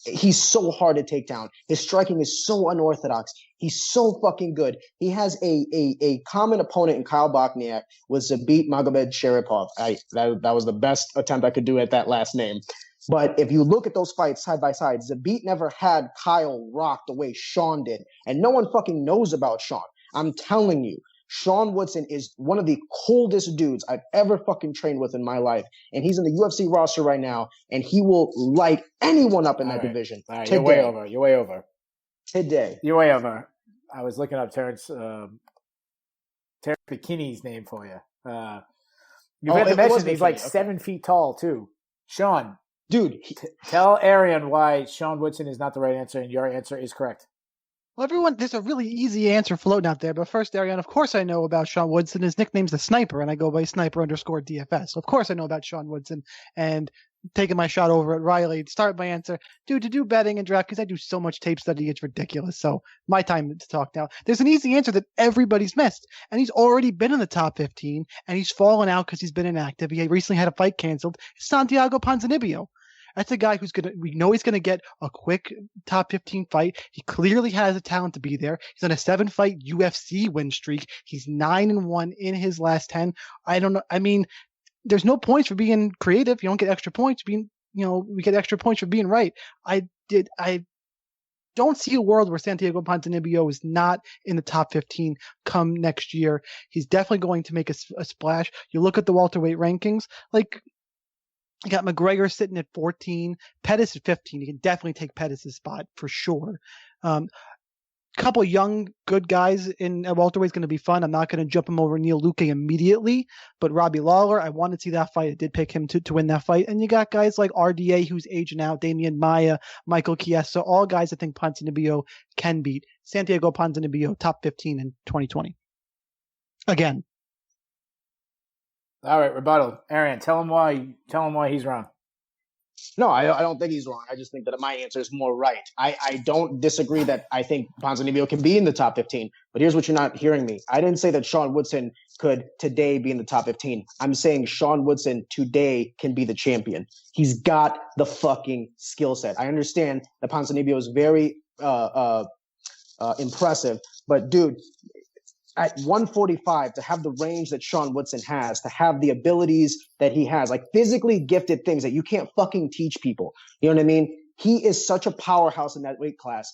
he's so hard to take down. His striking is so unorthodox. He's so fucking good. He has a common opponent in Kyle Bochniak with Zabit Magomed-Sharipov. That was the best attempt I could do at that last name. But if you look at those fights side by side, Zabit never had Kyle rock the way Sean did. And no one fucking knows about Sean. I'm telling you, Sean Woodson is one of the coldest dudes I've ever fucking trained with in my life. And he's in the UFC roster right now, and he will light anyone up in that division. All right, you're way over. Today. You're way over. I was looking up Terrence McKinney's name for you. You had to mention he's like 7 feet tall, too. Sean. Dude. Tell Arian why Sean Woodson is not the right answer, and your answer is correct. Well, everyone, there's a really easy answer floating out there. But first, Erion, of course I know about Sean Woodson. His nickname's the Sniper, and I go by Sniper_DFS. So of course I know about Sean Woodson. And taking my shot over at Riley to start my answer. Dude, to do betting and draft, because I do so much tape study, it's ridiculous. So my time to talk now. There's an easy answer that everybody's missed. And he's already been in the top 15, and he's fallen out because he's been inactive. He recently had a fight canceled. It's Santiago Ponzinibbio. That's a guy we know he's gonna get a quick top 15 fight. He clearly has the talent to be there. He's on a 7-fight UFC win streak. He's 9-1 in his last 10. I don't know. I mean, there's no points for being creative. You don't get extra points we get extra points for being right. I don't see a world where Santiago Ponzinibbio is not in the top 15 come next year. He's definitely going to make a splash. You look at the welterweight rankings, like, you got McGregor sitting at 14, Pettis at 15. You can definitely take Pettis' spot for sure. Couple young, good guys in welterweight is going to be fun. I'm not going to jump him over Neil Luque immediately, but Robbie Lawler, I want to see that fight. I did pick him to win that fight. And you got guys like RDA, who's aging out, Damian Maia, Michael Chiesa, all guys I think Ponzinibbio can beat. Santiago Ponzinibbio, top 15 in 2020. Again. All right, rebuttal. Erion, tell him why he's wrong. No, I don't think he's wrong. I just think that my answer is more right. I don't disagree that I think Ponzinibbio can be in the top 15, but here's what you're not hearing me. I didn't say that Sean Woodson could today be in the top 15. I'm saying Sean Woodson today can be the champion. He's got the fucking skill set. I understand that Ponzinibbio is very impressive, but dude, at 145, to have the range that Sean Woodson has, to have the abilities that he has, like physically gifted things that you can't fucking teach people. You know what I mean? He is such a powerhouse in that weight class.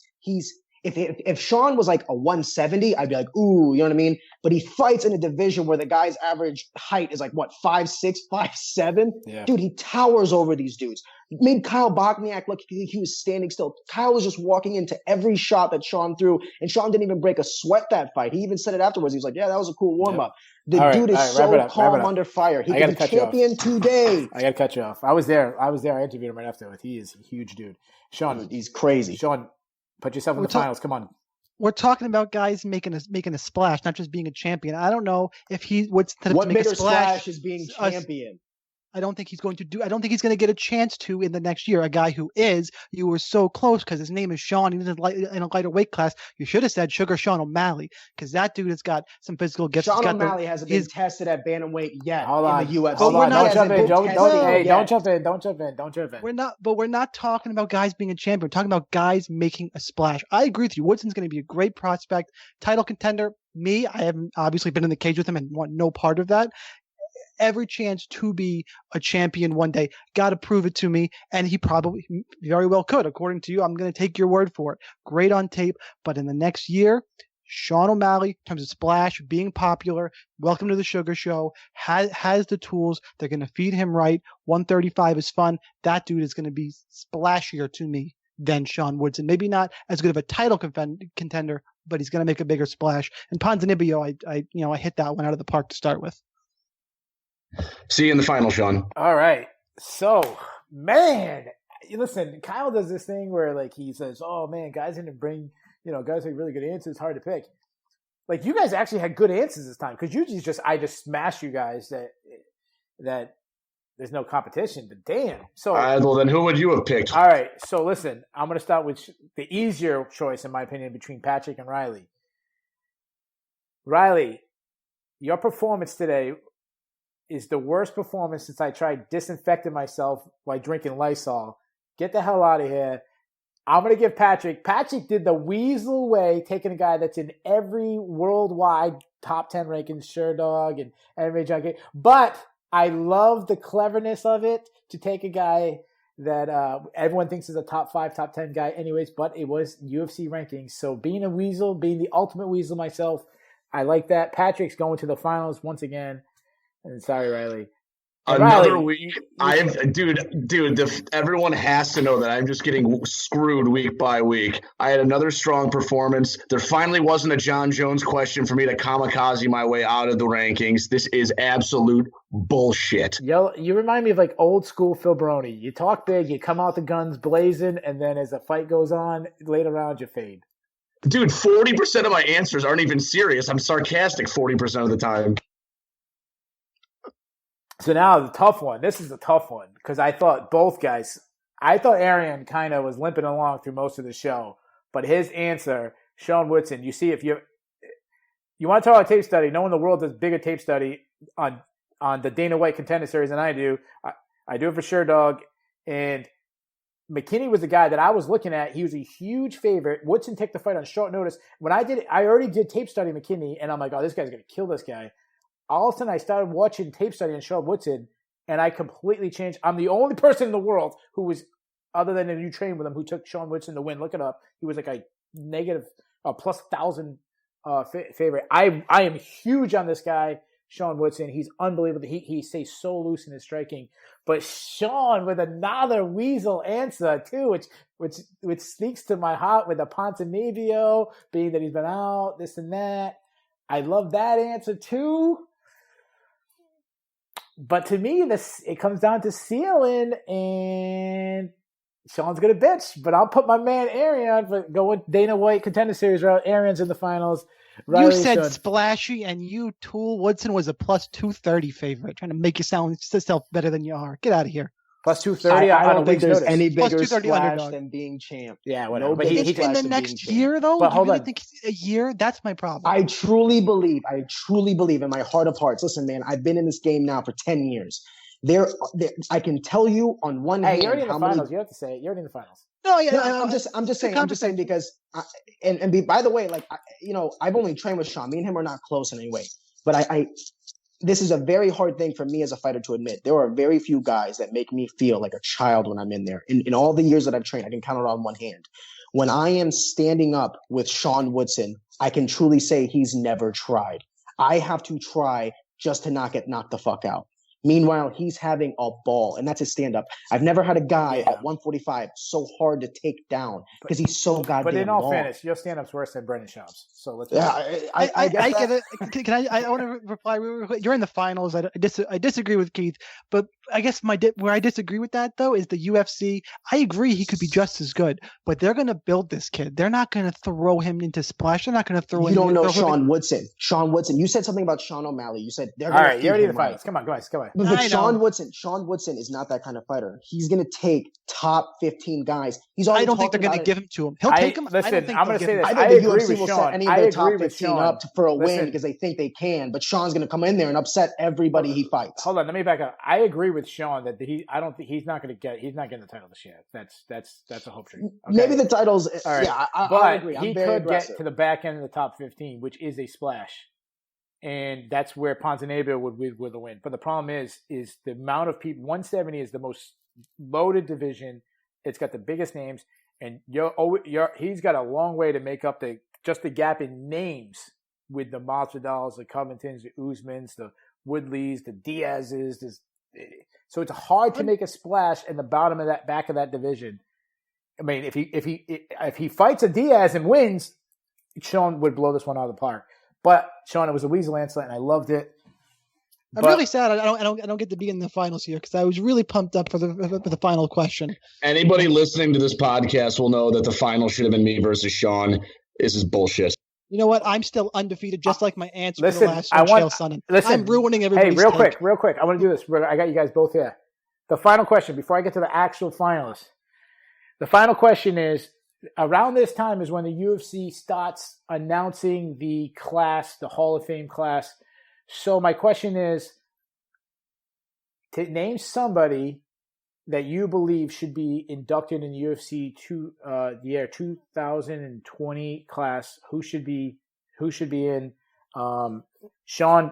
If Sean was like a 170, I'd be like, ooh, you know what I mean? But he fights in a division where the guy's average height is like, what, 5'6", 5'7"? Yeah. Dude, he towers over these dudes. Made Kyle Bochniak look like he was standing still. Kyle was just walking into every shot that Sean threw, and Sean didn't even break a sweat that fight. He even said it afterwards. He was like, yeah, that was a cool warm-up. The dude is so calm under fire. He can be champion today. I got to cut you off. I was there. I interviewed him right after. He is a huge dude. Sean. Dude, he's crazy. Sean, put yourself in the finals. Come on. We're talking about guys making a splash, not just being a champion. I don't know if what bigger splash is being champion. I don't think he's going to get a chance to in the next year. A guy who you were so close because his name is Sean. He's in a lighter weight class. You should have said Sugar Sean O'Malley, because that dude has got some physical gifts. Sean O'Malley hasn't been tested at bantamweight yet in the UFC. Hold on. Don't jump in. We're not talking about guys being a champion. We're talking about guys making a splash. I agree with you. Woodson's going to be a great prospect, title contender. I haven't obviously been in the cage with him and want no part of that. Every chance to be a champion one day. Got to prove it to me. And he probably very well could. According to you, I'm going to take your word for it. Great on tape. But in the next year, Sean O'Malley, in terms of splash, being popular, welcome to the Sugar Show, has the tools. They're going to feed him right. 135 is fun. That dude is going to be splashier to me than Sean Woodson. Maybe not as good of a title contender, but he's going to make a bigger splash. And Ponzinibbio, I hit that one out of the park to start with. See you in the final, Sean. All right. So, man, listen, Kyle does this thing where, like, he says, oh, man, guys didn't bring, guys have really good answers, hard to pick. Like, you guys actually had good answers this time, because usually I just smash you guys that there's no competition, but damn. So, well, then who would you have picked? All right. So, listen, I'm going to start with the easier choice, in my opinion, between Patrick and Riley. Riley, your performance today is the worst performance since I tried disinfecting myself by drinking Lysol. Get the hell out of here. I'm going to give Patrick did the weasel way, taking a guy that's in every worldwide top 10 ranking, Sherdog and MMA Junkie. But I love the cleverness of it to take a guy that everyone thinks is a top 5, top 10 guy anyways, but it was UFC rankings. So being a weasel, being the ultimate weasel myself, I like that. Patrick's going to the finals once again. And sorry, Riley. Another week. Everyone has to know that I'm just getting screwed week by week. I had another strong performance. There finally wasn't a John Jones question for me to kamikaze my way out of the rankings. This is absolute bullshit. You remind me of like old school Phil Baroni. You talk big, you come out the guns blazing, and then as the fight goes on, later round you fade. Dude, 40% of my answers aren't even serious. I'm sarcastic 40% of the time. So now the tough one. This is the tough one because I thought Erion kind of was limping along through most of the show, but his answer, Sean Woodson. You see, if you want to talk about tape study, no one in the world does bigger tape study on the Dana White Contender Series than I do. I do it for sure, dog. And McKinney was the guy that I was looking at. He was a huge favorite. Woodson took the fight on short notice. When I did it, I already did tape study McKinney, and I'm like, oh, this guy's going to kill this guy. All of a sudden, I started watching tape study on Sean Woodson, and I completely changed. I'm the only person in the world who was, other than if you trained with him, who took Sean Woodson to win. Look it up. He was like a negative plus 1,000 favorite. I am huge on this guy, Sean Woodson. He's unbelievable. He stays so loose in his striking. But Sean with another weasel answer too, which speaks to my heart with the Ponzinibbio, being that he's been out, this and that. I love that answer too. But to me, it comes down to ceiling, and Sean's gonna bitch. But I'll put my man Erion for going Dana White Contender Series route. Erion's in the finals. You said splashy, and you tool Woodson was a plus 230 favorite, trying to make you sound yourself better than you are. Get out of here. Plus 230. I don't think there's notice. any Plus bigger 230 splash underdog. than being champ. Yeah, whatever. No But he bigger in splash the than next being year, champ. though, But you hold really on. think a year? That's my problem. I truly believe in my heart of hearts. Listen, man, I've been in this game now for 10 years. There, I can tell you on one hand You're already in the how finals. many. You have to say it. You're already in the finals. No, yeah, No, I'm just saying because, by the way, I've only trained with Sean. Me and him are not close in any way. But this is a very hard thing for me as a fighter to admit. There are very few guys that make me feel like a child when I'm in there. In all the years that I've trained, I can count it on one hand. When I am standing up with Sean Woodson, I can truly say he's never tried. I have to try just to not get knocked the fuck out. Meanwhile, he's having a ball, and that's his stand-up. I've never had a guy at 145 so hard to take down because he's so goddamn But in all long. fairness, your stand-up's worse than Brendan Schaub's. So let's. Yeah, I get it. Can I want to reply real quick? You're in the finals. I disagree with Keith, but I guess where I disagree with that though is the UFC. I agree he could be just as good, but they're going to build this kid. They're not going to throw him into splash. They're not going to throw him. You don't know Sean Woodson. Sean Woodson. You said something about Sean O'Malley. You said they're going All right, you're already in the finals. Right. Come on, guys. But Sean Woodson is not that kind of fighter. He's going to take top 15 guys. I don't think they're going to give him to him. He'll take him. Listen, I'm going to say this. I I don't think agree UFC with will Sean. set any of their top 15 up for a win because they think they can. But Sean's going to come in there and upset everybody he fights. Hold on, let me back up. I agree with Sean that I don't think he's not getting the title this year. That's a hope dream. Okay? Maybe the titles. All right. Yeah, I agree. He could get to the back end of the top 15, which is a splash. And that's where Ponzinibbio would win. But the problem is the amount of people. 170 is the most loaded division. It's got the biggest names, and he's got a long way to make up the gap in names with the Masvidals, the Covingtons, the Usmans, the Woodleys, the Diazes. So it's hard to make a splash in the bottom of that back of that division. I mean, if he fights a Diaz and wins, Sean would blow this one out of the park. But Sean, it was a weasel answer, and I loved it. I'm really sad I don't get to be in the finals here because I was really pumped up for the final question. Anybody listening to this podcast will know that the final should have been me versus Sean. This is bullshit. You know what? I'm still undefeated, just like my answer listen, to the last one, Chael Sonnen. Listen, I'm ruining everybody's Hey, real quick. I want to do this. I got you guys both here. The final question, before I get to the actual finalists. The final question is, around this time is when the UFC starts announcing the class, the Hall of Fame class. So my question is, to name somebody that you believe should be inducted in the UFC the year 2020 class. Who should be in? Sean,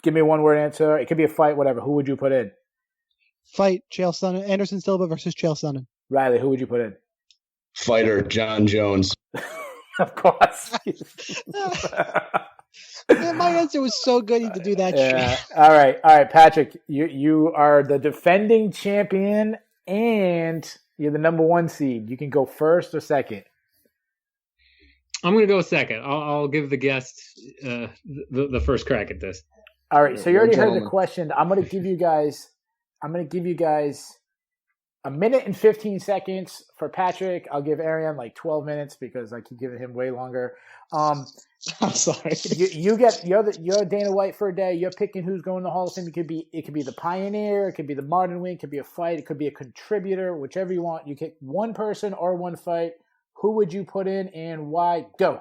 give me a one-word answer. It could be a fight, whatever. Who would you put in? Fight Chael Sonnen, Anderson Silva versus Chael Sonnen. Riley, who would you put in? Fighter John Jones. Of course. Yeah, my answer was so good to do that shit. All right, Patrick. You are the defending champion and you're the number 1 seed. You can go first or second. I'm going to go second. I'll give the guest the first crack at this. All right, so you already heard the question. I'm going to give you guys a minute and 15 seconds for Patrick. I'll give Erion like 12 minutes because I keep giving him way longer. I'm sorry. You're Dana White for a day. You're picking who's going to the Hall of Fame. It could be the pioneer. It could be the modern wing. It could be a fight. It could be a contributor. Whichever you want. You pick one person or one fight. Who would you put in and why? Go.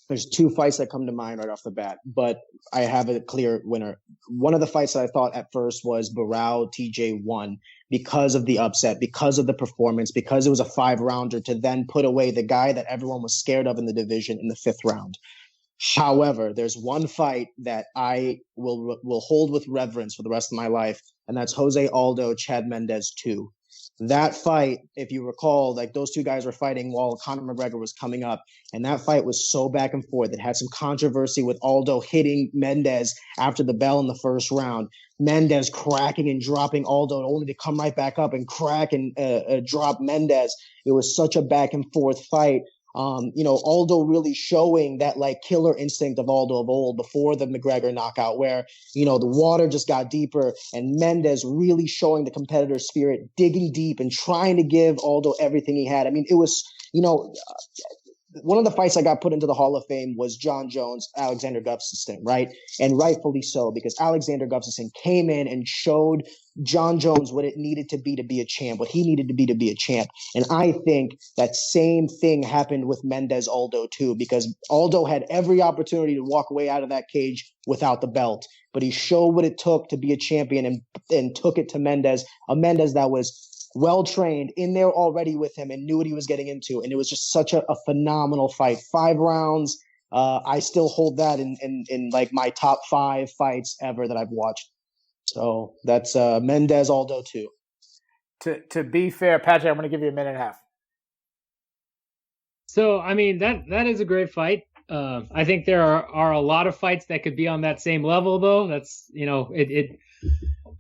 There's two fights that come to mind right off the bat, but I have a clear winner. One of the fights that I thought at first was Barao TJ1 because of the upset, because of the performance, because it was a 5-rounder to then put away the guy that everyone was scared of in the division in the 5th round. However, there's one fight that I will hold with reverence for the rest of my life, and that's Jose Aldo, Chad Mendes 2. That fight, if you recall, like those two guys were fighting while Conor McGregor was coming up, and that fight was so back and forth. It had some controversy with Aldo hitting Mendes after the bell in the 1st round. Mendes cracking and dropping Aldo only to come right back up and crack and drop Mendes. It was such a back and forth fight. Aldo really showing that like killer instinct of Aldo of old before the McGregor knockout where, the water just got deeper and Mendes really showing the competitor spirit, digging deep and trying to give Aldo everything he had. I mean, it was, one of the fights that got put into the Hall of Fame was John Jones, Alexander Gustafsson, right? And rightfully so, because Alexander Gustafsson came in and showed John Jones what it needed to be a champ, what he needed to be a champ. And I think that same thing happened with Mendes Aldo too, because Aldo had every opportunity to walk away out of that cage without the belt, but he showed what it took to be a champion and took it to Mendes, a Mendes that was well-trained in there already with him and knew what he was getting into. And it was just such a phenomenal fight. 5 rounds. I still hold that in like my top 5 fights ever that I've watched. So that's Mendes Aldo too. To be fair, Patrick, I'm going to give you a minute and a half. So, I mean, that is a great fight. I think there are a lot of fights that could be on that same level, though. That's,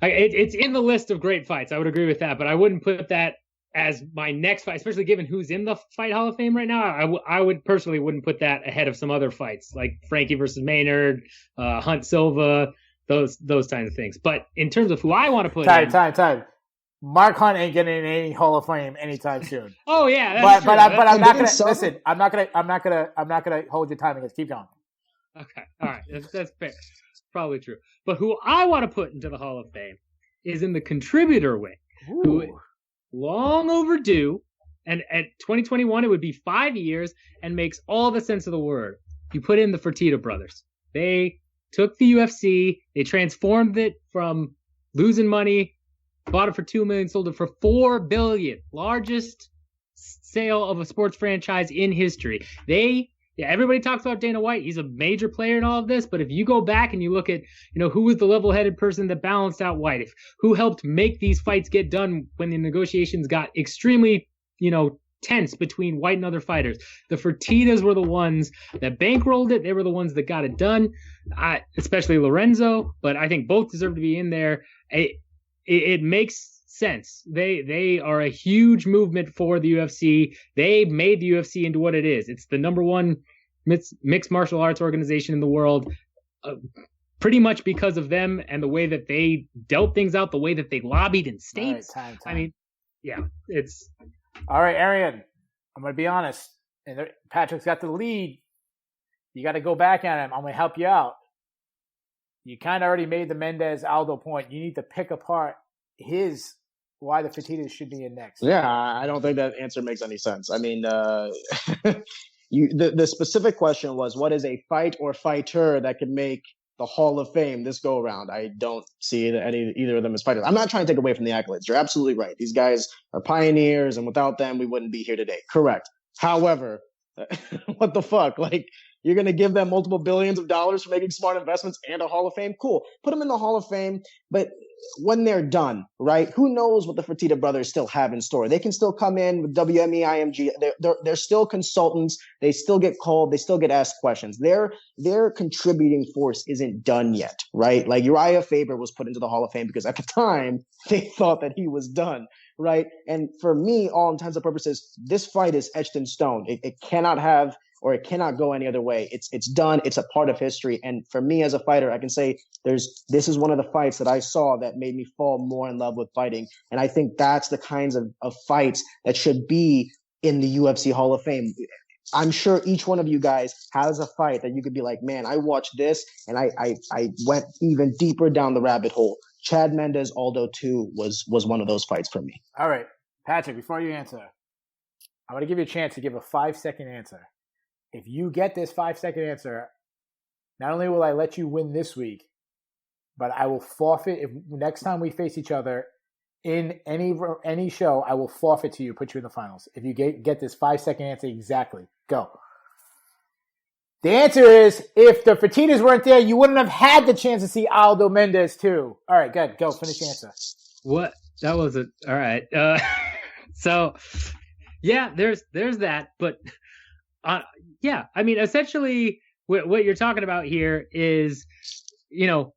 it's in the list of great fights. I would agree with that, but I wouldn't put that as my next fight, especially given who's in the Fight Hall of Fame right now. I would personally wouldn't put that ahead of some other fights like Frankie versus Maynard, Hunt Silva, those kinds of things. But in terms of who I want to put time. Mark Hunt ain't getting in any Hall of Fame anytime soon. Oh yeah, but I'm not gonna listen. I'm not gonna hold your timing. Let's keep going. Okay, all right, that's fair. Probably true. But who I want to put into the Hall of Fame is in the contributor wing, who long overdue, and at 2021 it would be 5 years and makes all the sense of the word. You put in the Fertitta brothers. They took the UFC, they transformed it from losing money, bought it for $2 million, sold it for $4 billion, largest sale of a sports franchise in history. Everybody talks about Dana White. He's a major player in all of this, but if you go back and you look at, who was the level-headed person that balanced out White, who helped make these fights get done when the negotiations got extremely, tense between White and other fighters. The Fertittas were the ones that bankrolled it. They were the ones that got it done, especially Lorenzo, but I think both deserve to be in there. It makes sense. They are a huge movement for the UFC. They made the UFC into what it is. It's the number one mixed martial arts organization in the world, pretty much because of them and the way that they dealt things out, the way that they lobbied in states. Right, time. I mean, yeah, it's all right, Erion. I'm going to be honest. And Patrick's got the lead. You got to go back at him. I'm going to help you out. You kind of already made the Mendes Aldo point. You need to pick apart why the Fertittas should be in next. Yeah, I don't think that answer makes any sense. I mean, the specific question was, what is a fight or fighter that could make the Hall of Fame this go around? I don't see either of them as fighters. I'm not trying to take away from the accolades. You're absolutely right. These guys are pioneers, and without them, we wouldn't be here today. Correct. However, what the fuck? Like, you're going to give them multiple billions of dollars for making smart investments and a Hall of Fame? Cool. Put them in the Hall of Fame, but when they're done, right? Who knows what the Fertitta brothers still have in store? They can still come in with WME, IMG. They're still consultants. They still get called. They still get asked questions. Their contributing force isn't done yet, right? Like Uriah Faber was put into the Hall of Fame because at the time they thought that he was done, right? And for me, all intents and purposes, this fight is etched in stone. It cannot have or it cannot go any other way. It's done. It's a part of history. And for me as a fighter, I can say this is one of the fights that I saw that made me fall more in love with fighting. And I think that's the kinds of fights that should be in the UFC Hall of Fame. I'm sure each one of you guys has a fight that you could be like, man, I watched this and I went even deeper down the rabbit hole. Chad Mendes, Aldo 2 was one of those fights for me. All right, Patrick, before you answer, I'm going to give you a chance to give a 5-second answer. If you get this 5-second answer, not only will I let you win this week, but I will forfeit if next time we face each other in any show, I will forfeit to you, put you in the finals. If you get this 5-second answer exactly. Go. The answer is, if the Fertittas weren't there, you wouldn't have had the chance to see Aldo Mendes too. All right, good. Go. Finish the answer. What? That was it. All right. So, yeah, there's that. But, yeah, I mean, essentially what you're talking about here is, the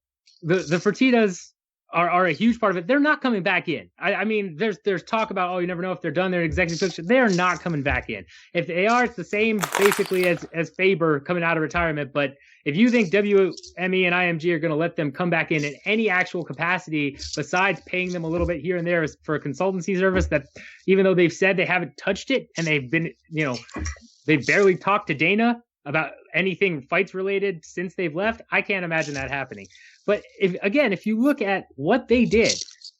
Fertittas are a huge part of it. They're not coming back in. I mean, there's talk about, you never know if they're done their executive function. They're not coming back in. If they are, it's the same basically as Faber coming out of retirement. But if you think WME and IMG are going to let them come back in any actual capacity besides paying them a little bit here and there for a consultancy service, that even though they've said they haven't touched it and they've been, they've barely talked to Dana about anything fights related since they've left, I can't imagine that happening. But if you look at what they did,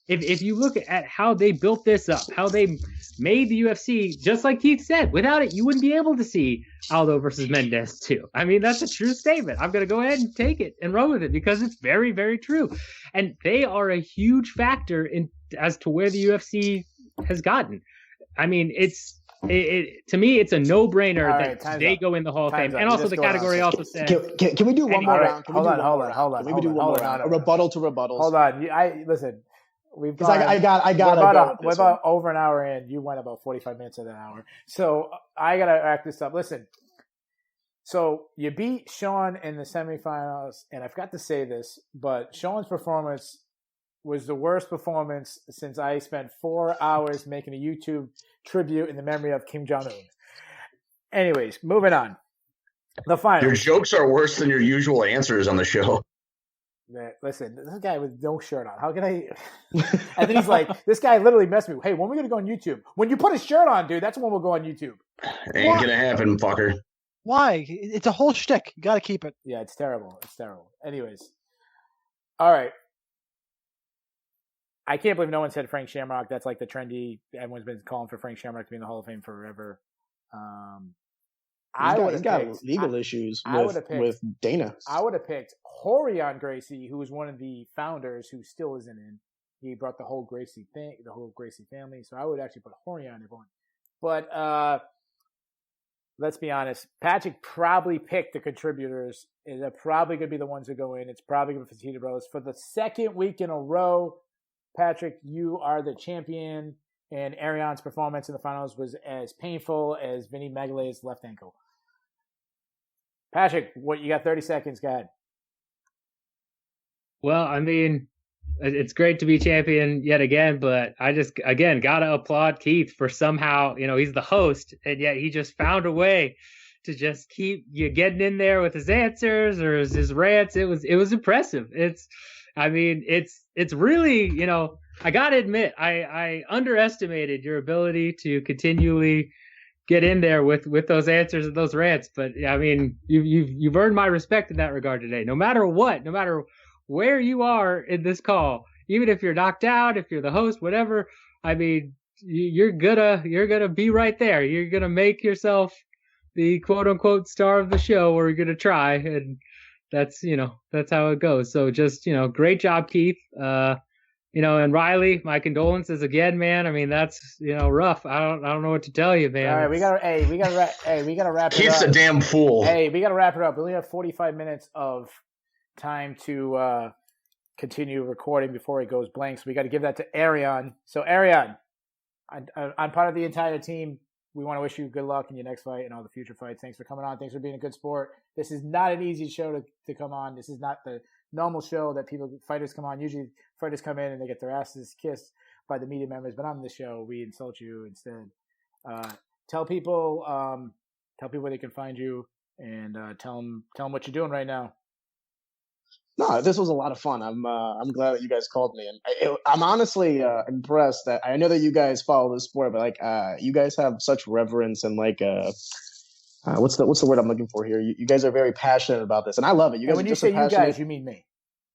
if you look at how they built this up, how they made the UFC, just like Keith said, without it, you wouldn't be able to see Aldo versus Mendes too. I mean, that's a true statement. I'm going to go ahead and take it and run with it because it's very, very true. And they are a huge factor as to where the UFC has gotten. I mean, to me, it's a no-brainer that they go in the Hall of Fame. And also the category also said... Can we do one more round? Hold on. Can we do one more round? A rebuttal to rebuttals. Hold on. Listen, we've got... I got we're about over an hour in. You went about 45 minutes of an hour. So I got to wrap this up. Listen, so you beat Sean in the semifinals, and I forgot to say this, but Sean's performance was the worst performance since I spent 4 hours making a YouTube tribute in the memory of Kim Jong-un. Anyways, moving on. The final. Your jokes are worse than your usual answers on the show. Listen, this guy with no shirt on. How can I? And then he's like, this guy literally messed me. Hey, when are we going to go on YouTube? When you put a shirt on, dude, that's when we'll go on YouTube. Ain't going to happen, fucker. Why? It's a whole shtick. You got to keep it. Yeah, it's terrible. Anyways. All right. I can't believe no one said Frank Shamrock. That's like the trendy. Everyone's been calling for Frank Shamrock to be in the Hall of Fame forever. He's got legal issues with Dana. I would have picked Horion Gracie, who was one of the founders, who still isn't in. He brought the whole Gracie thing, the whole Gracie family. So I would actually put Horion in one. But let's be honest. Patrick probably picked the contributors. They're probably going to be the ones who go in. It's probably going to be Fertitta Brothers for the second week in a row. Patrick, you are the champion, and Erion's performance in the finals was as painful as Vinny Magalhaes' left ankle. Patrick, you got 30 seconds. Go ahead. Well, I mean, it's great to be champion yet again, but I just, again, got to applaud Keith for somehow, he's the host, and yet he just found a way to just keep you getting in there with his answers or his rants. It was impressive. It's really, I got to admit, I underestimated your ability to continually get in there with those answers and those rants. But I mean, you've earned my respect in that regard today. No matter what, no matter where you are in this call, even if you're knocked out, if you're the host, whatever, I mean, you're gonna be right there. You're gonna make yourself the quote unquote star of the show, or you're gonna try, and that's how it goes. So just, great job, Keith. And Riley, my condolences again, man. I mean, that's, rough. I don't know what to tell you, man. All right, we gotta wrap it up. Keith's a damn fool. Hey, we gotta wrap it up. We only have 45 minutes of time to continue recording before it goes blank. So we got to give that to Erion. So Erion, I'm part of the entire team. We want to wish you good luck in your next fight and all the future fights. Thanks for coming on. Thanks for being a good sport. This is not an easy show to come on. This is not the normal show that fighters come on. Usually fighters come in and they get their asses kissed by the media members. But on this show, we insult you instead. Tell people tell people where they can find you, and tell them what you're doing right now. No, this was a lot of fun. I'm glad that you guys called me, and I'm honestly impressed that I know that you guys follow the sport, but like you guys have such reverence and like what's the word I'm looking for here? You guys are very passionate about this, and I love it. You guys and when are you just say so you guys, you mean me.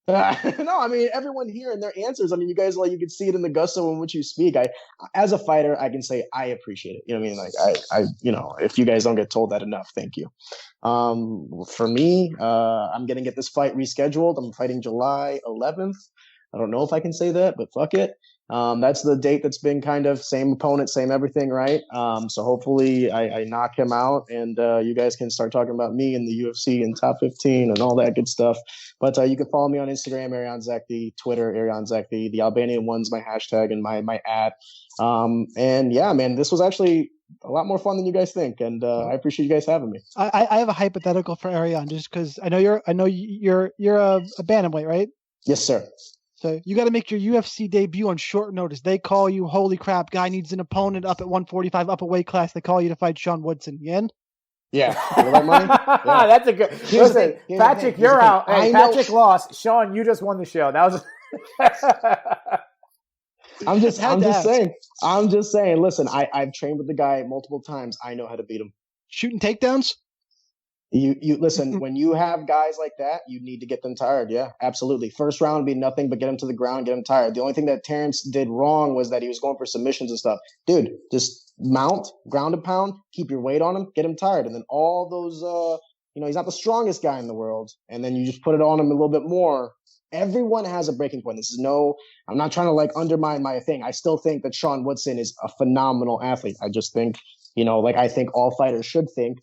No, I mean everyone here and their answers. I mean, you guys you can see it in the gusto in which you speak. As a fighter, I can say I appreciate it. You know what I mean? Like I if you guys don't get told that enough, thank you. For me, I'm gonna get this fight rescheduled. I'm fighting July 11th. I don't know if I can say that, but fuck it. That's the date that's been kind of same opponent, same everything, right? So hopefully I knock him out, and you guys can start talking about me in the UFC and top 15 and all that good stuff. But you can follow me on Instagram, Erion Zekthi, Twitter, Erion Zekthi. The Albanian one's my hashtag and my ad. And yeah, man, this was actually a lot more fun than you guys think, and I appreciate you guys having me. I have a hypothetical for Erion, just because I know you're a bantamweight, right? Yes, sir. So you got to make your UFC debut on short notice. They call you, holy crap, guy needs an opponent up at 145, up a weight class. They call you to fight Sean Woodson. You in? Yeah. Money? Yeah. That's a good. Listen, Patrick, you're out. Hey, Patrick lost. Sean, you just won the show. That was. I'm just saying. Listen, I've trained with the guy multiple times. I know how to beat him. Shooting takedowns? You listen, when you have guys like that, you need to get them tired. Yeah, absolutely. First round would be nothing but get him to the ground, get him tired. The only thing that Terrence did wrong was that he was going for submissions and stuff. Dude, just mount, ground and pound, keep your weight on him, get him tired. And then all those, he's not the strongest guy in the world. And then you just put it on him a little bit more. Everyone has a breaking point. I'm not trying to like undermine my thing. I still think that Sean Woodson is a phenomenal athlete. I just think, I think all fighters should think,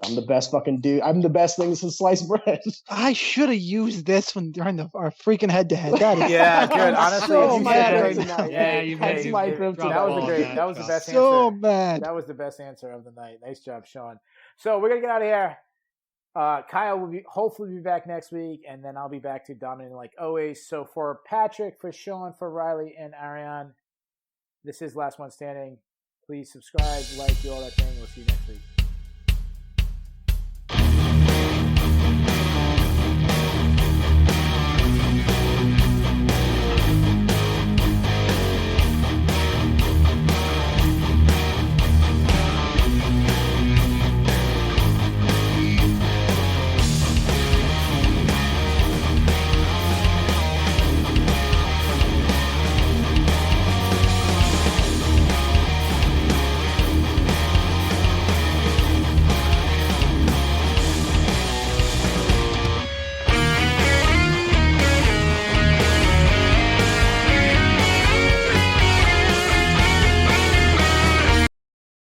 I'm the best fucking dude. I'm the best thing since sliced bread. I should have used this when during our freaking head-to-head. Yeah, good. Honestly, so mad. Yeah, you made that was the best answer. So mad. That was the best answer of the night. Nice job, Sean. So we're gonna get out of here. Kyle will hopefully be back next week, and then I'll be back to dominating like always. So for Patrick, for Sean, for Riley, and Ariane, this is Last One Standing. Please subscribe, like, do all that thing. We'll see you next week.